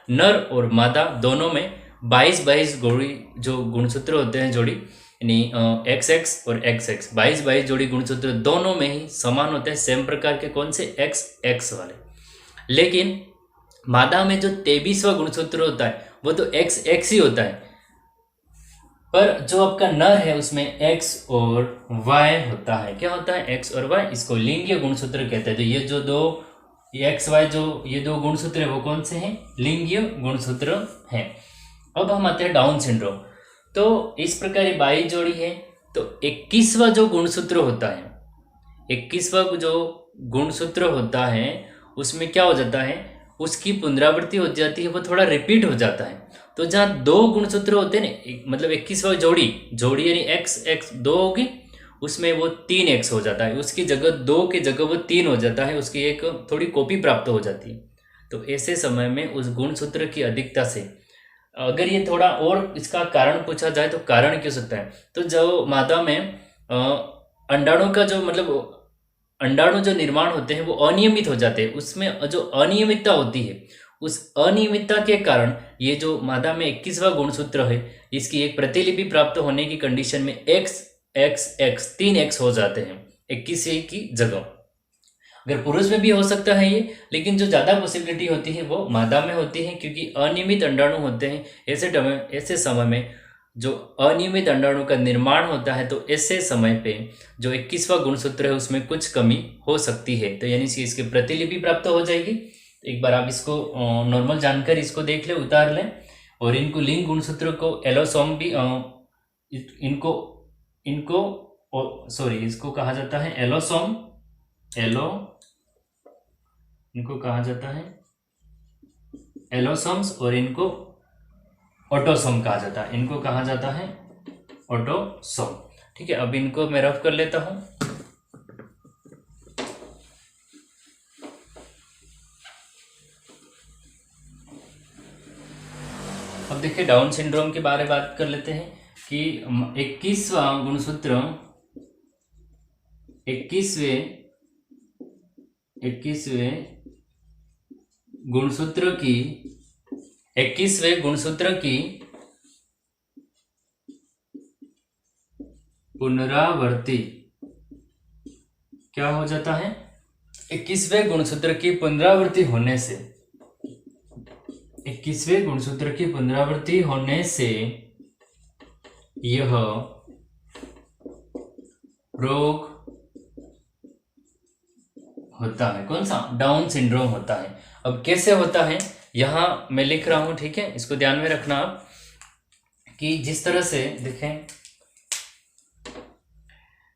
नर और मादा दोनों में, 22 जोड़ी जो गुणसूत्र होते हैं जोड़ी, यानी XX और XX 22 जोड़ी गुणसूत्र दोनों में ही समान होते हैं। सेम प्रकार के कौन से? XX वाले। लेकिन मादा में जो 23वां गुणसूत्र होता है वो तो XX ही होता है, पर जो आपका नर है उसमें X और Y होता है। क्या होता है? X और Y। इसको लिंगीय गुणसूत्र कहते हैं। तो ये जो दो XY जो ये दो गुणसूत्र है वो कौन से हैं? लिंगीय गुणसूत्र हैं। अब हम आते हैं डाउन सिंड्रोम। तो इस प्रकार ये 22 जोड़ी है। तो 21वां जो गुणसूत्र होता है, 21वां जो गुणसूत्र होता है उसमें क्या हो जाता है? उसकी पुनरावृत्ति हो जाती है, वो थोड़ा रिपीट हो जाता है। तो जहाँ दो गुणसूत्र होते हैं ना, मतलब 21वां जोड़ी यानी XX 2 होगी, उसमें वो 3X हो जाता है। उसकी जगह 2 की जगह वो 3 हो जाता है। उसकी एक थोड़ी कॉपी प्राप्त हो जाती है। तो ऐसे समय में उस गुणसूत्र की अधिकता से, अगर ये थोड़ा और इसका कारण पूछा जाए तो कारण क्यों सकता है? तो जो मादा में अंडाणु का जो मतलब अंडाणु जो निर्माण होते हैं वो अनियमित हो जाते हैं। उसमें जो अनियमितता होती है, उस अनियमितता के कारण ये जो मादा में 21वां गुणसूत्र है इसकी एक प्रतिलिपि प्राप्त होने की कंडीशन में XX 3X हो जाते हैं 21 की जगह। अगर पुरुष में भी हो सकता है ये, लेकिन जो ज़्यादा पॉसिबिलिटी होती है वो मादा में होती है, क्योंकि अनियमित अंडाणु होते हैं। ऐसे समय में जो अनियमित अंडाणु का निर्माण होता है, तो ऐसे समय पे जो 21वां गुणसूत्र है उसमें कुछ कमी हो सकती है। तो यानी कि इसकी प्रतिलिपि प्राप्त हो जाएगी। एक बार आप इसको नॉर्मल जानकर इसको देख ले, उतार लें। और इनको लिंग गुणसूत्र को एलोसोम भी इसको कहा जाता है एलोसोम इनको कहा जाता है एलोसोम्स और इनको ऑटोसोम कहा जाता है। इनको कहा जाता है ऑटोसोम। ठीक है, अब इनको मैं रफ कर लेता हूं। अब देखिए डाउन सिंड्रोम के बारे में बात कर लेते हैं कि 21वां गुणसूत्र 21वें गुणसूत्र की पुनरावृत्ति क्या हो जाता है? 21वें गुणसूत्र की पुनरावृत्ति होने से 21वें गुणसूत्र की पुनरावृत्ति होने से यह रोग होता है। कौन सा? डाउन सिंड्रोम होता है। अब कैसे होता है यहां मैं लिख रहा हूं, ठीक है, इसको ध्यान में रखना आप कि जिस तरह से देखें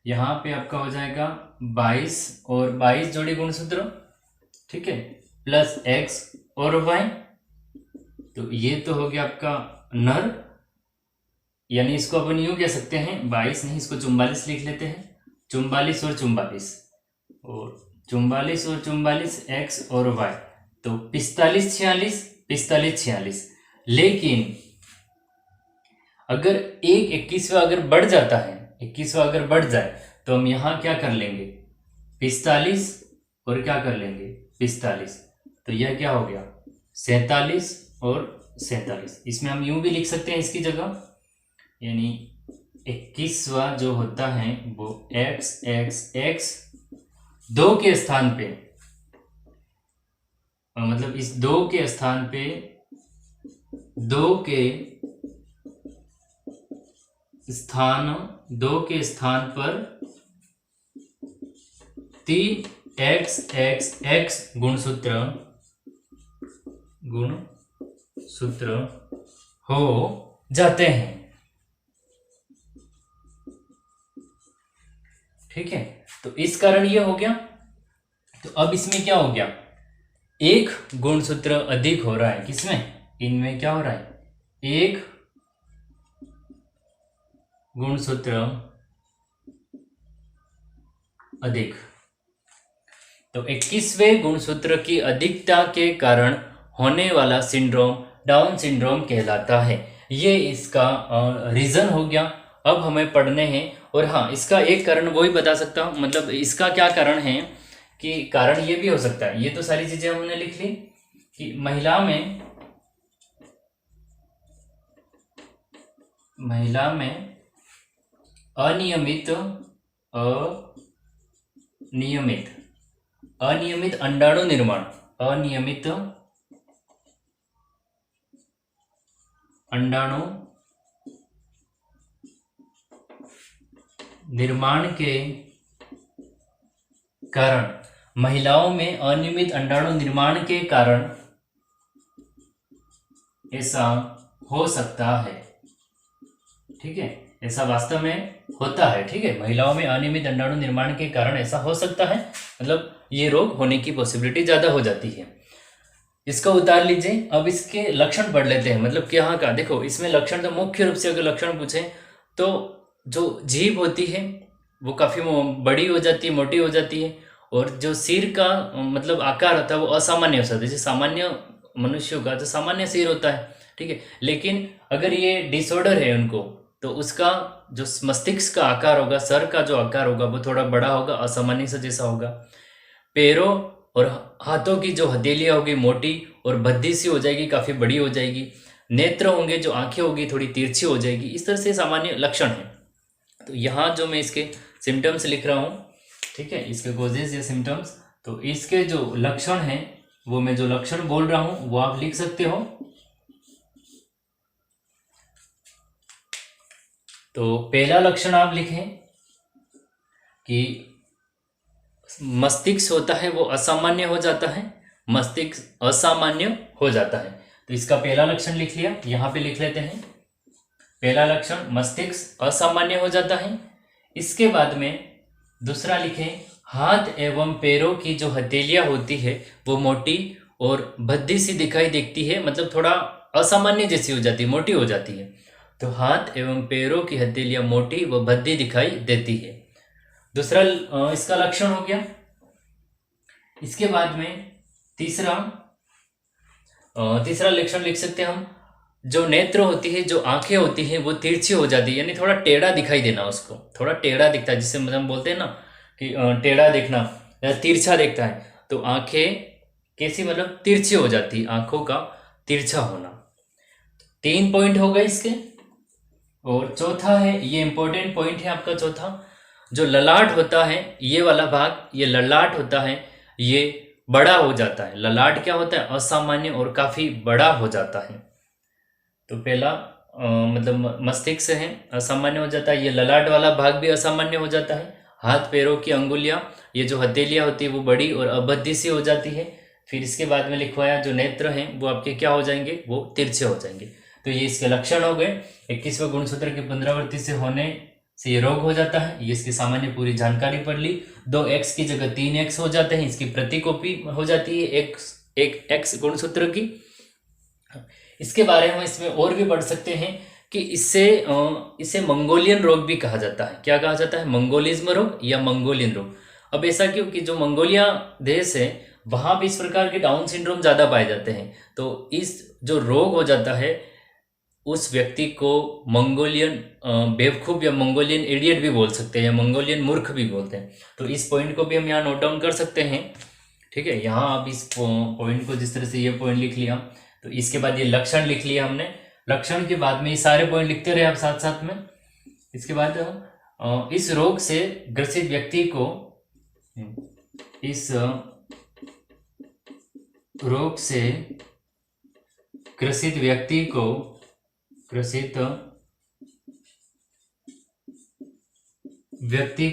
यहां पे आपका हो जाएगा 22 और 22 जोड़ी गुणसूत्र, ठीक है, प्लस x और y, तो ये तो हो गया आपका नर, यानी इसको अपन यूं कह सकते हैं 22 नहीं, इसको 44 लिख लेते हैं। 44 और 44 और 44 और 44 x और y, तो 45 46 45 46। लेकिन अगर एक 21वां अगर बढ़ जाता है, 21वां अगर बढ़ जाए तो हम यहां क्या कर लेंगे 45 और क्या कर लेंगे 45, तो यह क्या हो गया 47 और 47। इसमें हम यूं भी लिख सकते हैं इसकी जगह, यानी 21वां जो होता है वो x x x 2 के स्थान पे, मतलब इस 2 के स्थान पे 2 के स्थान पर 3 x x x गुणसूत्र हो जाते हैं। ठीक है, तो इस कारण ये हो गया। तो अब इसमें क्या हो गया, एक गुणसूत्र अधिक हो रहा है। किसमें? इनमें क्या हो रहा है, एक गुणसूत्र अधिक। तो 21वें गुणसूत्र की अधिकता के कारण होने वाला सिंड्रोम डाउन सिंड्रोम कहलाता है। ये इसका रीजन हो गया। अब हमें पढ़ने हैं, और हाँ, इसका एक कारण वो ही बता सकता हूँ, मतलब इसका क्या कारण है कि कारण ये भी हो सकता है। ये तो सारी चीजें हमने लिख ली कि महिला में अनियमित अंडाणु निर्माण, अनियमित अंडाणु निर्माण के कारण, महिलाओं में अनियमित अंडाणु निर्माण के कारण ऐसा हो सकता है। ठीक है, ऐसा वास्तव में होता है। ठीक है, महिलाओं में अनियमित अंडाणु निर्माण के कारण ऐसा हो सकता है, मतलब ये रोग होने की पॉसिबिलिटी ज्यादा हो जाती है। इसको उतार लीजिए। अब इसके लक्षण पढ़ लेते हैं, मतलब कि यहाँ का देखो, इसमें लक्षण तो मुख्य रूप से अगर लक्षण पूछे तो जो जीभ होती है वो काफी बड़ी हो जाती है, मोटी हो जाती है, और जो सिर का मतलब आकार होता है वो असामान्य हो जाता है। जैसे सामान्य मनुष्यों का जो सामान्य सिर होता है, ठीक है, लेकिन अगर ये डिसऑर्डर है उनको, तो उसका जो मस्तिष्क का आकार होगा, सर का जो आकार होगा वो थोड़ा बड़ा होगा, असामान्य सा जैसा होगा। पैरों और हाथों की जो हथेलियां होगी मोटी और भद्दी सी हो जाएगी, काफी बड़ी हो जाएगी। नेत्र होंगे, जो आंखें होगी थोड़ी तिरछी हो जाएगी। इस तरह से सामान्य लक्षण है। तो यहाँ जो मैं इसके सिम्टम्स लिख रहा हूँ, ठीक है, इसके कॉजेज या सिम्टम्स, तो इसके जो लक्षण हैं वो मैं जो लक्षण बोल रहा हूँ वो आप लिख सकते हो। तो पहला लक्षण आप लिखें कि मस्तिष्क होता है वो असामान्य हो जाता है, मस्तिष्क असामान्य हो जाता है। तो इसका पहला लक्षण लिख लिया, यहाँ पे लिख लेते हैं। पहला लक्षण मस्तिष्क असामान्य हो जाता है। इसके बाद में दूसरा लिखें, हाथ एवं पैरों की जो हथेलियां होती है वो मोटी और भद्दी सी दिखाई देती है, मतलब थोड़ा असामान्य जैसी हो जाती है, मोटी हो जाती है। तो हाथ एवं पैरों की हथेलियां मोटी व भद्दी दिखाई देती है। दूसरा इसका लक्षण हो गया। इसके बाद में तीसरा लक्षण लिख सकते हैं हम, जो नेत्र होती है, जो आंखें होती हैं वो तिरछी हो जाती है, यानी थोड़ा टेढ़ा दिखाई देना, उसको थोड़ा टेढ़ा दिखता है, जिससे मतलब हम बोलते हैं ना कि टेढ़ा देखना या तिरछा देखता है। तो आंखें कैसी, मतलब तिरछी हो जाती है, आंखों का तिरछा होना। 3 पॉइंट हो गए इसके। और चौथा है, ये इंपॉर्टेंट पॉइंट है आपका चौथा, जो ललाट होता है, ये वाला भाग, ये ललाट होता है, ये बड़ा हो जाता है। ललाट क्या होता है? असामान्य और काफी बड़ा हो जाता है। तो पहला मतलब मस्तिष्क है, असामान्य हो जाता है। ये ललाट वाला भाग भी असामान्य हो जाता है। हाथ पैरों की अंगुलियां, ये जो हथेलियां होती है वो बड़ी और अभद्दी सी हो जाती है। फिर इसके बाद में लिखवाया, जो नेत्र हैं वो आपके क्या हो जाएंगे? वो तिरछे हो जाएंगे। तो ये इसके लक्षण हो गए। 21वें गुणसूत्र के पुनरावृत्ति से होने से ये रोग हो जाता है। ये इसकी सामान्य पूरी जानकारी पढ़ ली। 2x की जगह 3x हो जाते हैं, इसकी प्रतिकॉपी हो जाती है एक x गुणसूत्र की। इसके बारे में इसमें और भी पढ़ सकते हैं कि इसे मंगोलियन रोग भी कहा जाता है। क्या कहा जाता है? मंगोलिज्म रोग या मंगोलियन रोग। अब ऐसा क्यों कि जो मंगोलिया देश है वहां भी इस प्रकार के डाउन सिंड्रोम ज्यादा पाए जाते हैं। तो इस जो रोग हो जाता है उस व्यक्ति को मंगोलियन बेवकूफ या मंगोलियन इडियट भी बोल सकते हैं, या मंगोलियन मूर्ख भी बोलते हैं। तो इस पॉइंट को भी हम यहाँ नोट डाउन कर सकते हैं। ठीक है, यहाँ आप इस पॉइंट को, जिस तरह से ये पॉइंट लिख लिया, तो इसके बाद ये लक्षण लिख लिया हमने। लक्षण के बाद में ये सारे पॉइंट लिखते रहे आप साथ साथ में। इसके बाद इस रोग से ग्रसित व्यक्ति को, इस रोग से ग्रसित व्यक्ति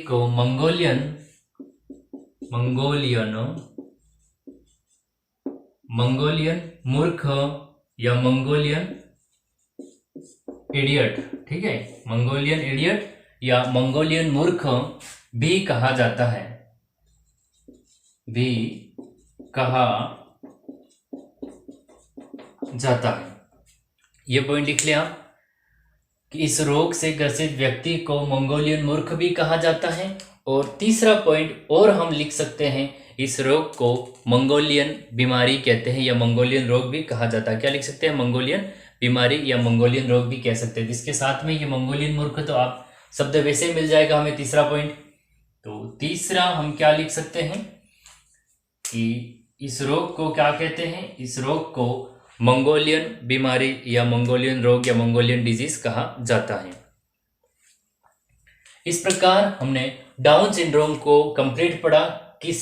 को, मंगोलियन मूर्ख या मंगोलियन इडियट, ठीक है, मंगोलियन इडियट या मंगोलियन मूर्ख भी कहा जाता है, ये पॉइंट लिख लिया कि इस रोग से ग्रसित व्यक्ति को मंगोलियन मूर्ख भी कहा जाता है। और तीसरा पॉइंट और हम लिख सकते हैं, इस रोग को मंगोलियन बीमारी कहते हैं या मंगोलियन रोग भी कहा जाता है। क्या लिख सकते हैं? मंगोलियन बीमारी या मंगोलियन रोग भी कह सकते हैं। इसके साथ में ये मंगोलियन मूर्ख तो आप शब्द वैसे ही मिल जाएगा हमें तीसरा पॉइंट। तो तीसरा हम क्या लिख सकते हैं कि इस रोग को क्या कहते हैं? इस रोग को मंगोलियन बीमारी या मंगोलियन रोग या मंगोलियन डिजीज कहा जाता है। इस प्रकार हमने डाउन सिंड्रोम को कंप्लीट पढ़ा। किस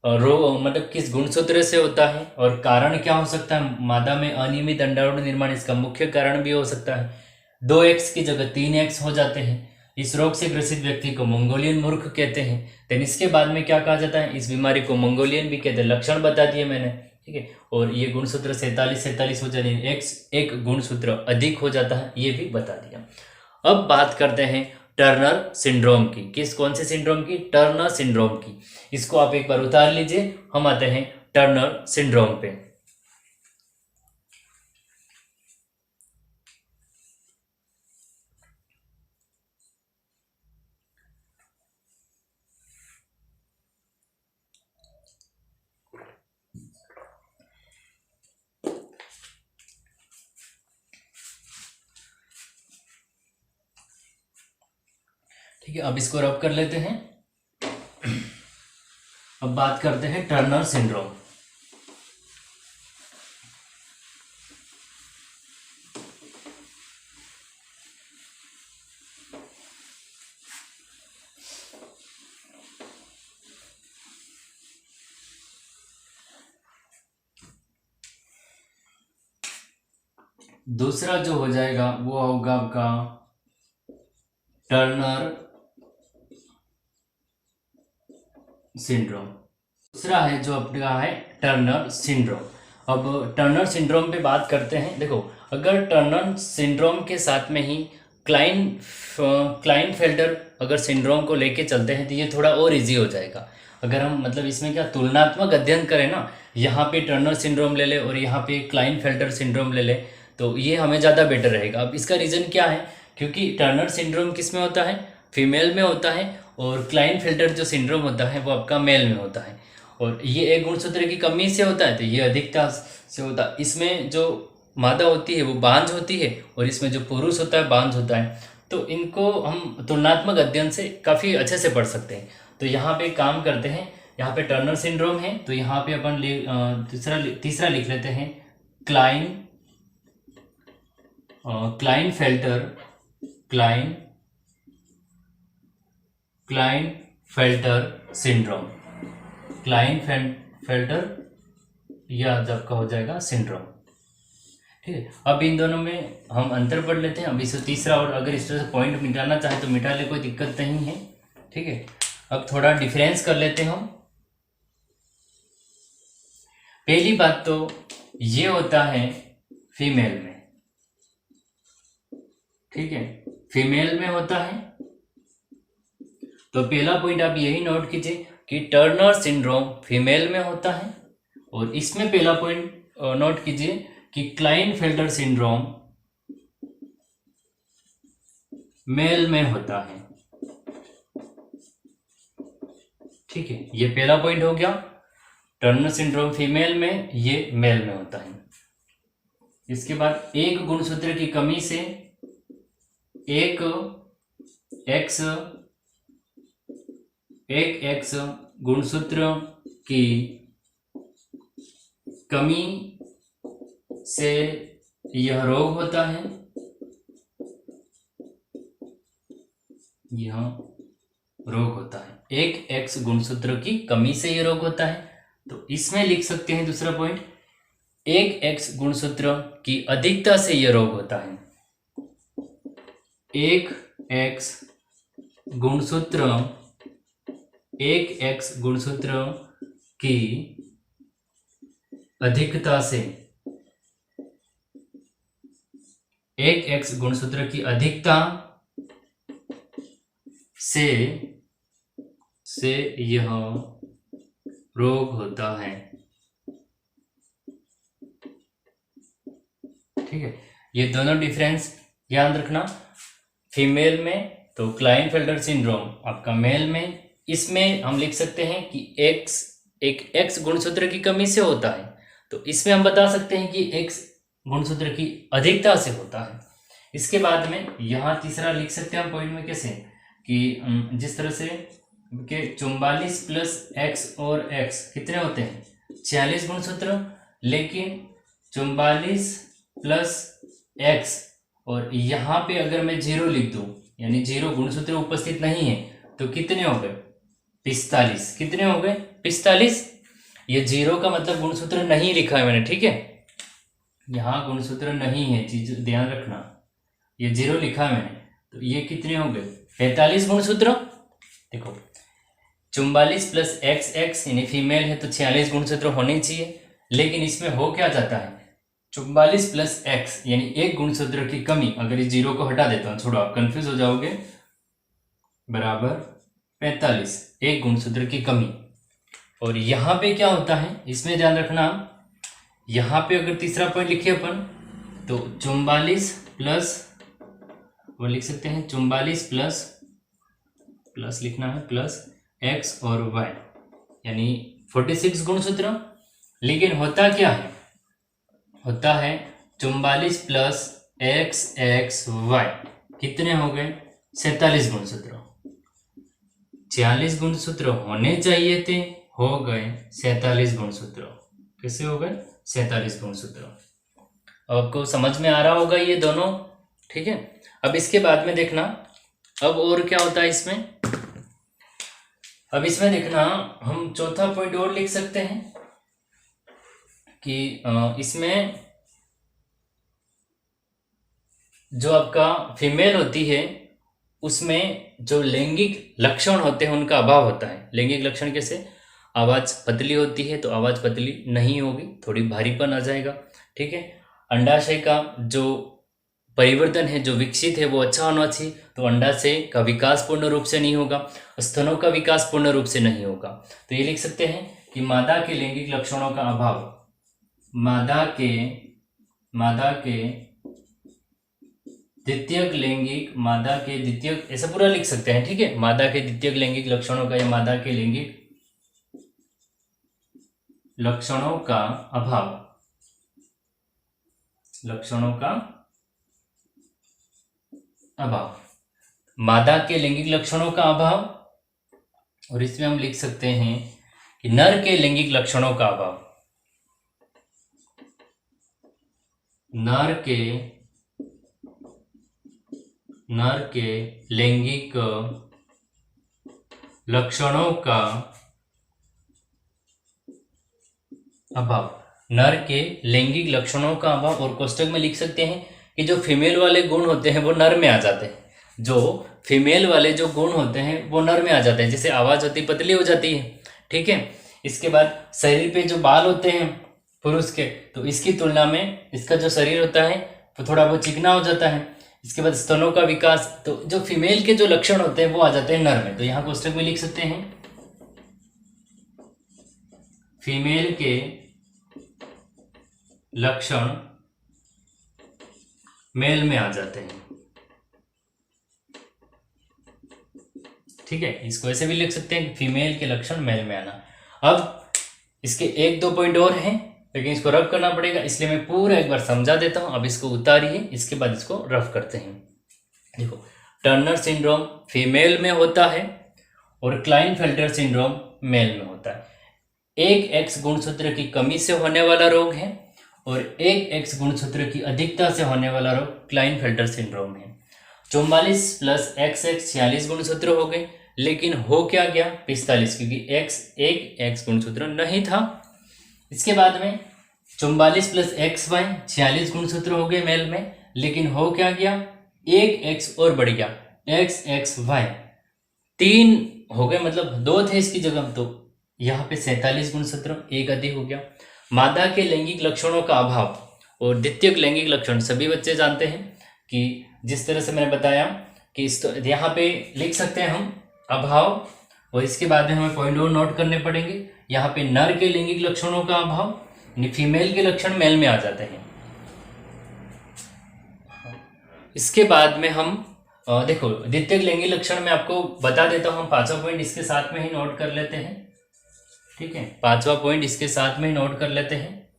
रोग, मतलब किस गुणसूत्र से होता है और कारण क्या हो सकता है। मादा में अनियमित अंडाणु निर्माण इसका मुख्य कारण भी हो सकता है। 2x की जगह 3x हो जाते हैं। इस रोग से ग्रसित व्यक्ति को मंगोलियन मूर्ख कहते हैं। देन इसके बाद में क्या कहा जाता है? इस बीमारी को मंगोलियन भी कहते हैं। लक्षण बता दिए मैंने, ठीक है। और ये गुणसूत्र 47 हो जाते हैं, एक गुणसूत्र अधिक हो जाता है, ये भी बता दिया। अब बात करते हैं टर्नर सिंड्रोम की। कौन से सिंड्रोम की? टर्नर सिंड्रोम की। इसको आप एक बार उतार लीजिए, हम आते हैं टर्नर सिंड्रोम पे। ठीक है, अब इसको रब कर लेते हैं। अब बात करते हैं टर्नर सिंड्रोम। दूसरा जो हो जाएगा वो होगा आपका टर्नर सिंड्रोम। दूसरा है जो अपना है टर्नर सिंड्रोम। अब टर्नर सिंड्रोम पे बात करते हैं। देखो, अगर टर्नर सिंड्रोम के साथ में ही क्लाइनफेल्टर अगर सिंड्रोम को लेके चलते हैं तो ये थोड़ा और इजी हो जाएगा। अगर हम मतलब इसमें क्या तुलनात्मक अध्ययन करें ना, यहाँ पे टर्नर सिंड्रोम ले ले और यहाँ पे क्लाइनफेल्टर सिंड्रोम ले ले, तो ये हमें ज़्यादा बेटर रहेगा। अब इसका रीज़न क्या है, क्योंकि टर्नर सिंड्रोम किस में होता है, फीमेल में होता है, और क्लाइनफेल्टर जो सिंड्रोम होता है वो आपका मेल में होता है। और ये एक गुणसूत्र की कमी से होता है, तो ये अधिकता से होता है। इसमें जो मादा होती है वो बांझ होती है और इसमें जो पुरुष होता है बांझ होता है। तो इनको हम तुलनात्मक अध्ययन से काफ़ी अच्छे से पढ़ सकते हैं। तो यहाँ पे काम करते हैं, यहाँ पे टर्नर सिंड्रोम है तो यहाँ पे अपन तीसरा लिख लेते हैं क्लाइनफेल्टर सिंड्रोम, क्लाइनफेल्टर या जब का हो जाएगा सिंड्रोम। ठीक है, अब इन दोनों में हम अंतर पढ़ लेते हैं। अब इसे तीसरा, और अगर इस तरह से पॉइंट मिटाना चाहे तो मिटा ले, कोई दिक्कत नहीं है। ठीक है, अब थोड़ा डिफरेंस कर लेते हैं हम। पहली बात तो ये होता है फीमेल में, ठीक है, फीमेल में होता है। तो पहला पॉइंट आप यही नोट कीजिए कि टर्नर सिंड्रोम फीमेल में होता है, और इसमें पहला पॉइंट नोट कीजिए कि क्लाइनफेल्टर सिंड्रोम मेल में होता है। ठीक है, ये पहला पॉइंट हो गया, टर्नर सिंड्रोम फीमेल में, ये मेल में होता है। इसके बाद एक गुणसूत्र की कमी से एक एक्स गुणसूत्र की कमी से यह रोग होता है, यह रोग होता है। एक एक्स गुणसूत्र की कमी से यह रोग होता है। तो इसमें लिख सकते हैं दूसरा पॉइंट, एक एक्स गुणसूत्र की अधिकता से यह रोग होता है। एक एक्स गुणसूत्र की अधिकता से, एक एक्स गुणसूत्र की अधिकता से यह रोग होता है। ठीक है, ये दोनों डिफरेंस याद रखना। फीमेल में तो क्लाइनफेल्टर सिंड्रोम आपका मेल में, इसमें हम लिख सकते हैं कि एक एक्स गुणसूत्र की कमी से होता है। तो इसमें हम बता सकते हैं कि एक्स गुणसूत्र की अधिकता से होता है। इसके बाद में यहाँ तीसरा लिख सकते हैं हम पॉइंट में कैसे, कि जिस तरह से कि 44 प्लस एक्स और एक्स कितने होते हैं 46 गुणसूत्र, लेकिन 44 प्लस एक्स और यहाँ पे अगर मैं 0 लिख दूं, यानी 0 गुणसूत्र उपस्थित नहीं है, तो कितने हो गए 45। कितने हो गए 45। ये 0 का मतलब गुणसूत्र नहीं लिखा है मैंने, ठीक है, यहाँ गुणसूत्र नहीं है, चीज ध्यान रखना, ये 0 लिखा है मैंने, तो ये कितने हो गए 45 गुणसूत्र। देखो 44 प्लस एक्स यानी फीमेल है तो 46 गुणसूत्र होने चाहिए, लेकिन इसमें हो क्या जाता है 44 प्लस एक्स यानी एक गुणसूत्र की कमी, अगर इस 0 को हटा देता हूं, छोड़ो आप कंफ्यूज हो जाओगे, बराबर 45 एक गुणसूत्र की कमी। और यहाँ पे क्या होता है इसमें ध्यान रखना, यहाँ पे अगर तीसरा पॉइंट लिखिए अपन तो 44 प्लस, वो लिख सकते हैं 44 प्लस लिखना है प्लस एक्स और वाई यानी 46 गुणसूत्र। लेकिन होता क्या है, होता है 44 प्लस एक्स वाई कितने हो गए 47 गुणसूत्र। 46 गुणसूत्र होने चाहिए थे, हो गए 47 गुणसूत्र। कैसे हो गए 47 गुणसूत्र। अब आपको समझ में आ रहा होगा ये दोनों, ठीक है। अब इसके बाद में देखना, अब और क्या होता है इसमें, अब इसमें देखना हम चौथा पॉइंट और लिख सकते हैं कि इसमें जो आपका फीमेल होती है उसमें जो लैंगिक लक्षण होते हैं उनका अभाव होता है। लैंगिक लक्षण कैसे, आवाज़ पतली होती है तो आवाज़ पतली नहीं होगी, थोड़ी भारीपन आ जाएगा, ठीक है। अंडाशय का जो परिवर्तन है जो विकसित है वो अच्छा होना चाहिए। तो अंडाशय का विकास पूर्ण रूप से नहीं होगा, स्तनों का विकास पूर्ण रूप से नहीं होगा। तो ये लिख सकते हैं कि मादा के लैंगिक लक्षणों का अभाव, मादा के द्वितीयक ऐसा पूरा लिख सकते हैं, ठीक है। मादा के द्वितीयक लैंगिक लक्षणों का या मादा के लैंगिक लक्षणों का अभाव, मादा के लैंगिक लक्षणों का अभाव। और इसमें हम लिख सकते हैं कि नर के लैंगिक लक्षणों का अभाव, नर के लैंगिक लक्षणों का अभाव, नर के लैंगिक लक्षणों का अभाव। और कोष्टक में लिख सकते हैं कि जो फीमेल वाले गुण होते हैं वो नर में आ जाते हैं, जो फीमेल वाले जो गुण होते हैं वो नर में आ जाते हैं, जैसे आवाज होती पतली हो जाती है, ठीक है। इसके बाद शरीर पे जो बाल होते हैं पुरुष के, तो इसकी तुलना में इसका जो शरीर होता है वो थोड़ा बहुत चिकना हो जाता है। इसके बाद स्तनों का विकास, तो जो फीमेल के जो लक्षण होते हैं वो आ जाते हैं नर में। तो यहाँ कोष्टक में लिख सकते हैं फीमेल के लक्षण मेल में आ जाते हैं, ठीक है। इसको ऐसे भी लिख सकते हैं फीमेल के लक्षण मेल में आना। अब इसके 1-2 पॉइंट और हैं, लेकिन इसको रफ करना पड़ेगा, इसलिए मैं पूरा एक बार समझा देता हूं। अब इसको उतारिए, इसके बाद इसको रफ करते हैं। देखो, टर्नर सिंड्रोम फीमेल में होता है और क्लाइनफेल्टर सिंड्रोम मेल में होता है। एक एक्स गुणसूत्र की कमी से होने वाला रोग है और एक एक्स गुणसूत्र की अधिकता से होने वाला रोग क्लाइनफेल्टर सिंड्रोम है। 44 + XX 46 गुणसूत्र हो गए, लेकिन हो क्या गया 45, क्योंकि एक एक्स गुणसूत्र नहीं था। इसके बाद में 44 + XY 46 गुणसूत्र हो गए मेल में, लेकिन हो क्या गया एक एक्स और बढ़ गया, XXY 3 हो गए, मतलब 2 थे इसकी जगह, तो यहाँ पे 47 गुणसूत्र, एक अधिक हो गया। मादा के लैंगिक लक्षणों का अभाव और द्वितीयक लैंगिक लक्षण सभी बच्चे जानते हैं कि जिस तरह से मैंने बताया कि यहाँ पे लिख सकते हैं हम अभाव, और इसके बाद में हमें पॉइंट और नोट करने पड़ेंगे। यहाँ पे नर के लैंगिक लक्षणों का अभाव, फीमेल के लक्षण मेल में आ जाते हैं। इसके बाद में हम देखो द्वितीयक लैंगिक लक्षण में आपको बता देता हूँ, हम 5वां पॉइंट इसके साथ में ही नोट कर लेते हैं, ठीक है। 5वां पॉइंट इसके साथ में ही नोट कर लेते हैं।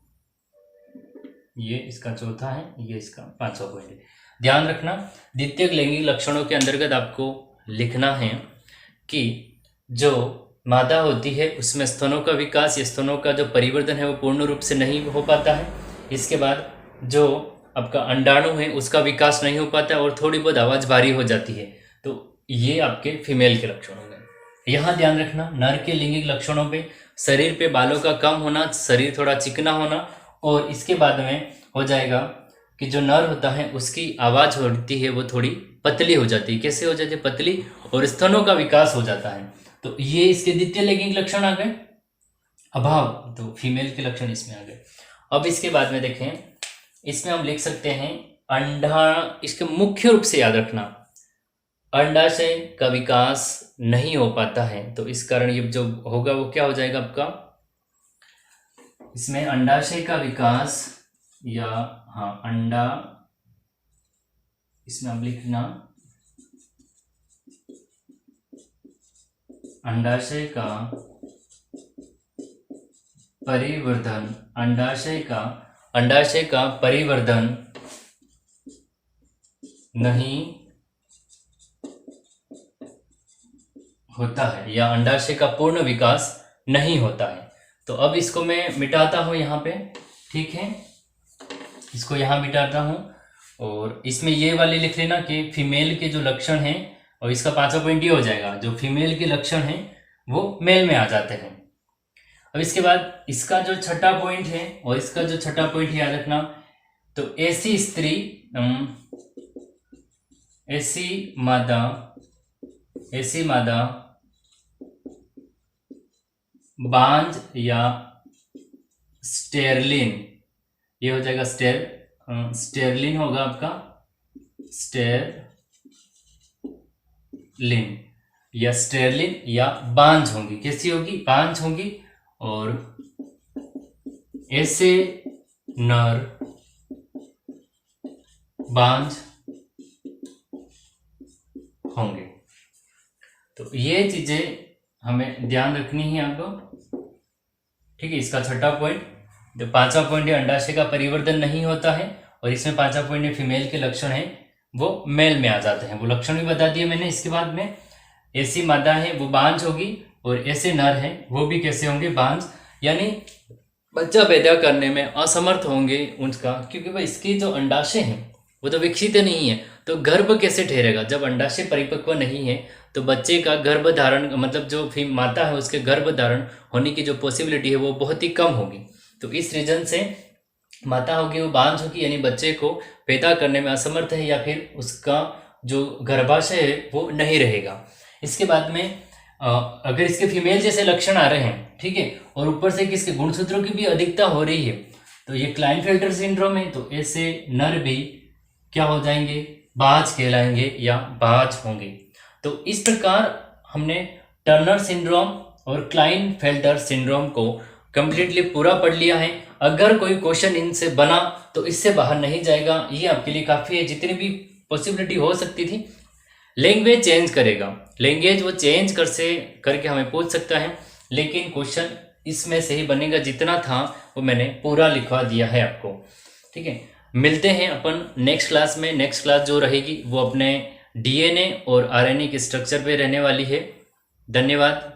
ये इसका चौथा है, ये इसका 5वां पॉइंट है। ध्यान रखना, द्वितीयक लैंगिक लक्षणों के अंतर्गत आपको लिखना है कि जो मादा होती है उसमें स्तनों का विकास या स्तनों का जो परिवर्तन है वो पूर्ण रूप से नहीं हो पाता है। इसके बाद जो आपका अंडाणु है उसका विकास नहीं हो पाता और थोड़ी बहुत आवाज़ भारी हो जाती है। तो ये आपके फीमेल के लक्षण हो गए। यहाँ ध्यान रखना, नर के लैंगिक लक्षणों पे शरीर पे बालों का कम होना, शरीर थोड़ा चिकना होना, और इसके बाद में हो जाएगा कि जो नर होता है उसकी आवाज़ होती है वो थोड़ी पतली हो जाती है। कैसे हो जाती है? पतली, और स्तनों का विकास हो जाता है। तो ये इसके द्वितीय लैंगिक लक्षण आ गए, अभाव, तो फीमेल के लक्षण इसमें आ गए। अब इसके बाद में देखें, इसमें हम लिख सकते हैं अंडा, इसके मुख्य रूप से याद रखना अंडाशय का विकास नहीं हो पाता है। तो इस कारण ये जो होगा वो क्या हो जाएगा आपका, इसमें अंडाशय का विकास या अंडा, इसमें आप लिखना अंडाशय का परिवर्धन, अंडाशय का परिवर्धन नहीं होता है या अंडाशय का पूर्ण विकास नहीं होता है। तो अब इसको मैं मिटाता हूं यहाँ पे, ठीक है, इसको यहाँ मिटाता हूं, और इसमें ये वाले लिख लेना कि फीमेल के जो लक्षण हैं, और इसका 5वां पॉइंट ये हो जाएगा, जो फीमेल के लक्षण हैं वो मेल में आ जाते हैं। अब इसके बाद इसका जो छठा पॉइंट है और इसका जो छठा पॉइंट है याद रखना, तो ऐसी स्त्री, ऐसी मादा बांझ या स्टेरलिन, ये हो जाएगा स्टेरलिन होगा आपका, स्टेरलिन या स्टेरलिन या बांझ होंगी। कैसी होगी? बांझ होंगी। और ऐसे नर बांझ होंगे। तो ये चीजें हमें ध्यान रखनी है आपको, ठीक है। इसका छठा पॉइंट, जो पांचवा पॉइंट है अंडाशय का परिवर्तन नहीं होता है, और इसमें पांचवा पॉइंट है फीमेल के लक्षण है वो मेल में आ जाते हैं। वो लक्षण भी बता दिए मैंने। इसके बाद में ऐसी मादा है वो बांझ होगी, और ऐसे नर हैं वो भी कैसे होंगे? बांझ, यानी बच्चा पैदा करने में असमर्थ होंगे उनका, क्योंकि भाई इसके जो अंडाशय हैं वो तो विकसित नहीं है, तो गर्भ कैसे ठहरेगा? जब अंडाशय परिपक्व नहीं है तो बच्चे का गर्भ धारण, मतलब जो माता है उसके गर्भ धारण होने की जो पॉसिबिलिटी है वो बहुत ही कम होगी। तो इस रीजन से माता होगी वो बांझ होगी, यानी बच्चे को पैदा करने में असमर्थ है, या फिर उसका जो गर्भाशय है वो नहीं रहेगा। इसके बाद में अगर इसके फीमेल जैसे लक्षण आ रहे हैं, ठीक है, और ऊपर से किसके गुणसूत्रों की भी अधिकता हो रही है, तो ये क्लाइनफेल्टर सिंड्रोम है। तो ऐसे नर भी क्या हो जाएंगे? बाज कहलाएंगे या बाज होंगे। तो इस प्रकार हमने टर्नर सिंड्रोम और क्लाइनफेल्टर सिंड्रोम को कंप्लीटली पूरा पढ़ लिया है। अगर कोई क्वेश्चन इनसे बना तो इससे बाहर नहीं जाएगा, ये आपके लिए काफ़ी है। जितनी भी पॉसिबिलिटी हो सकती थी, लैंग्वेज चेंज करेगा, लैंग्वेज वो चेंज करके हमें पूछ सकता है, लेकिन क्वेश्चन इसमें से ही बनेगा। जितना था वो मैंने पूरा लिखवा दिया है आपको, ठीक है। मिलते हैं अपन नेक्स्ट क्लास में। नेक्स्ट क्लास जो रहेगी वो अपने डीएनए और आरएनए के स्ट्रक्चर पे रहने वाली है। धन्यवाद।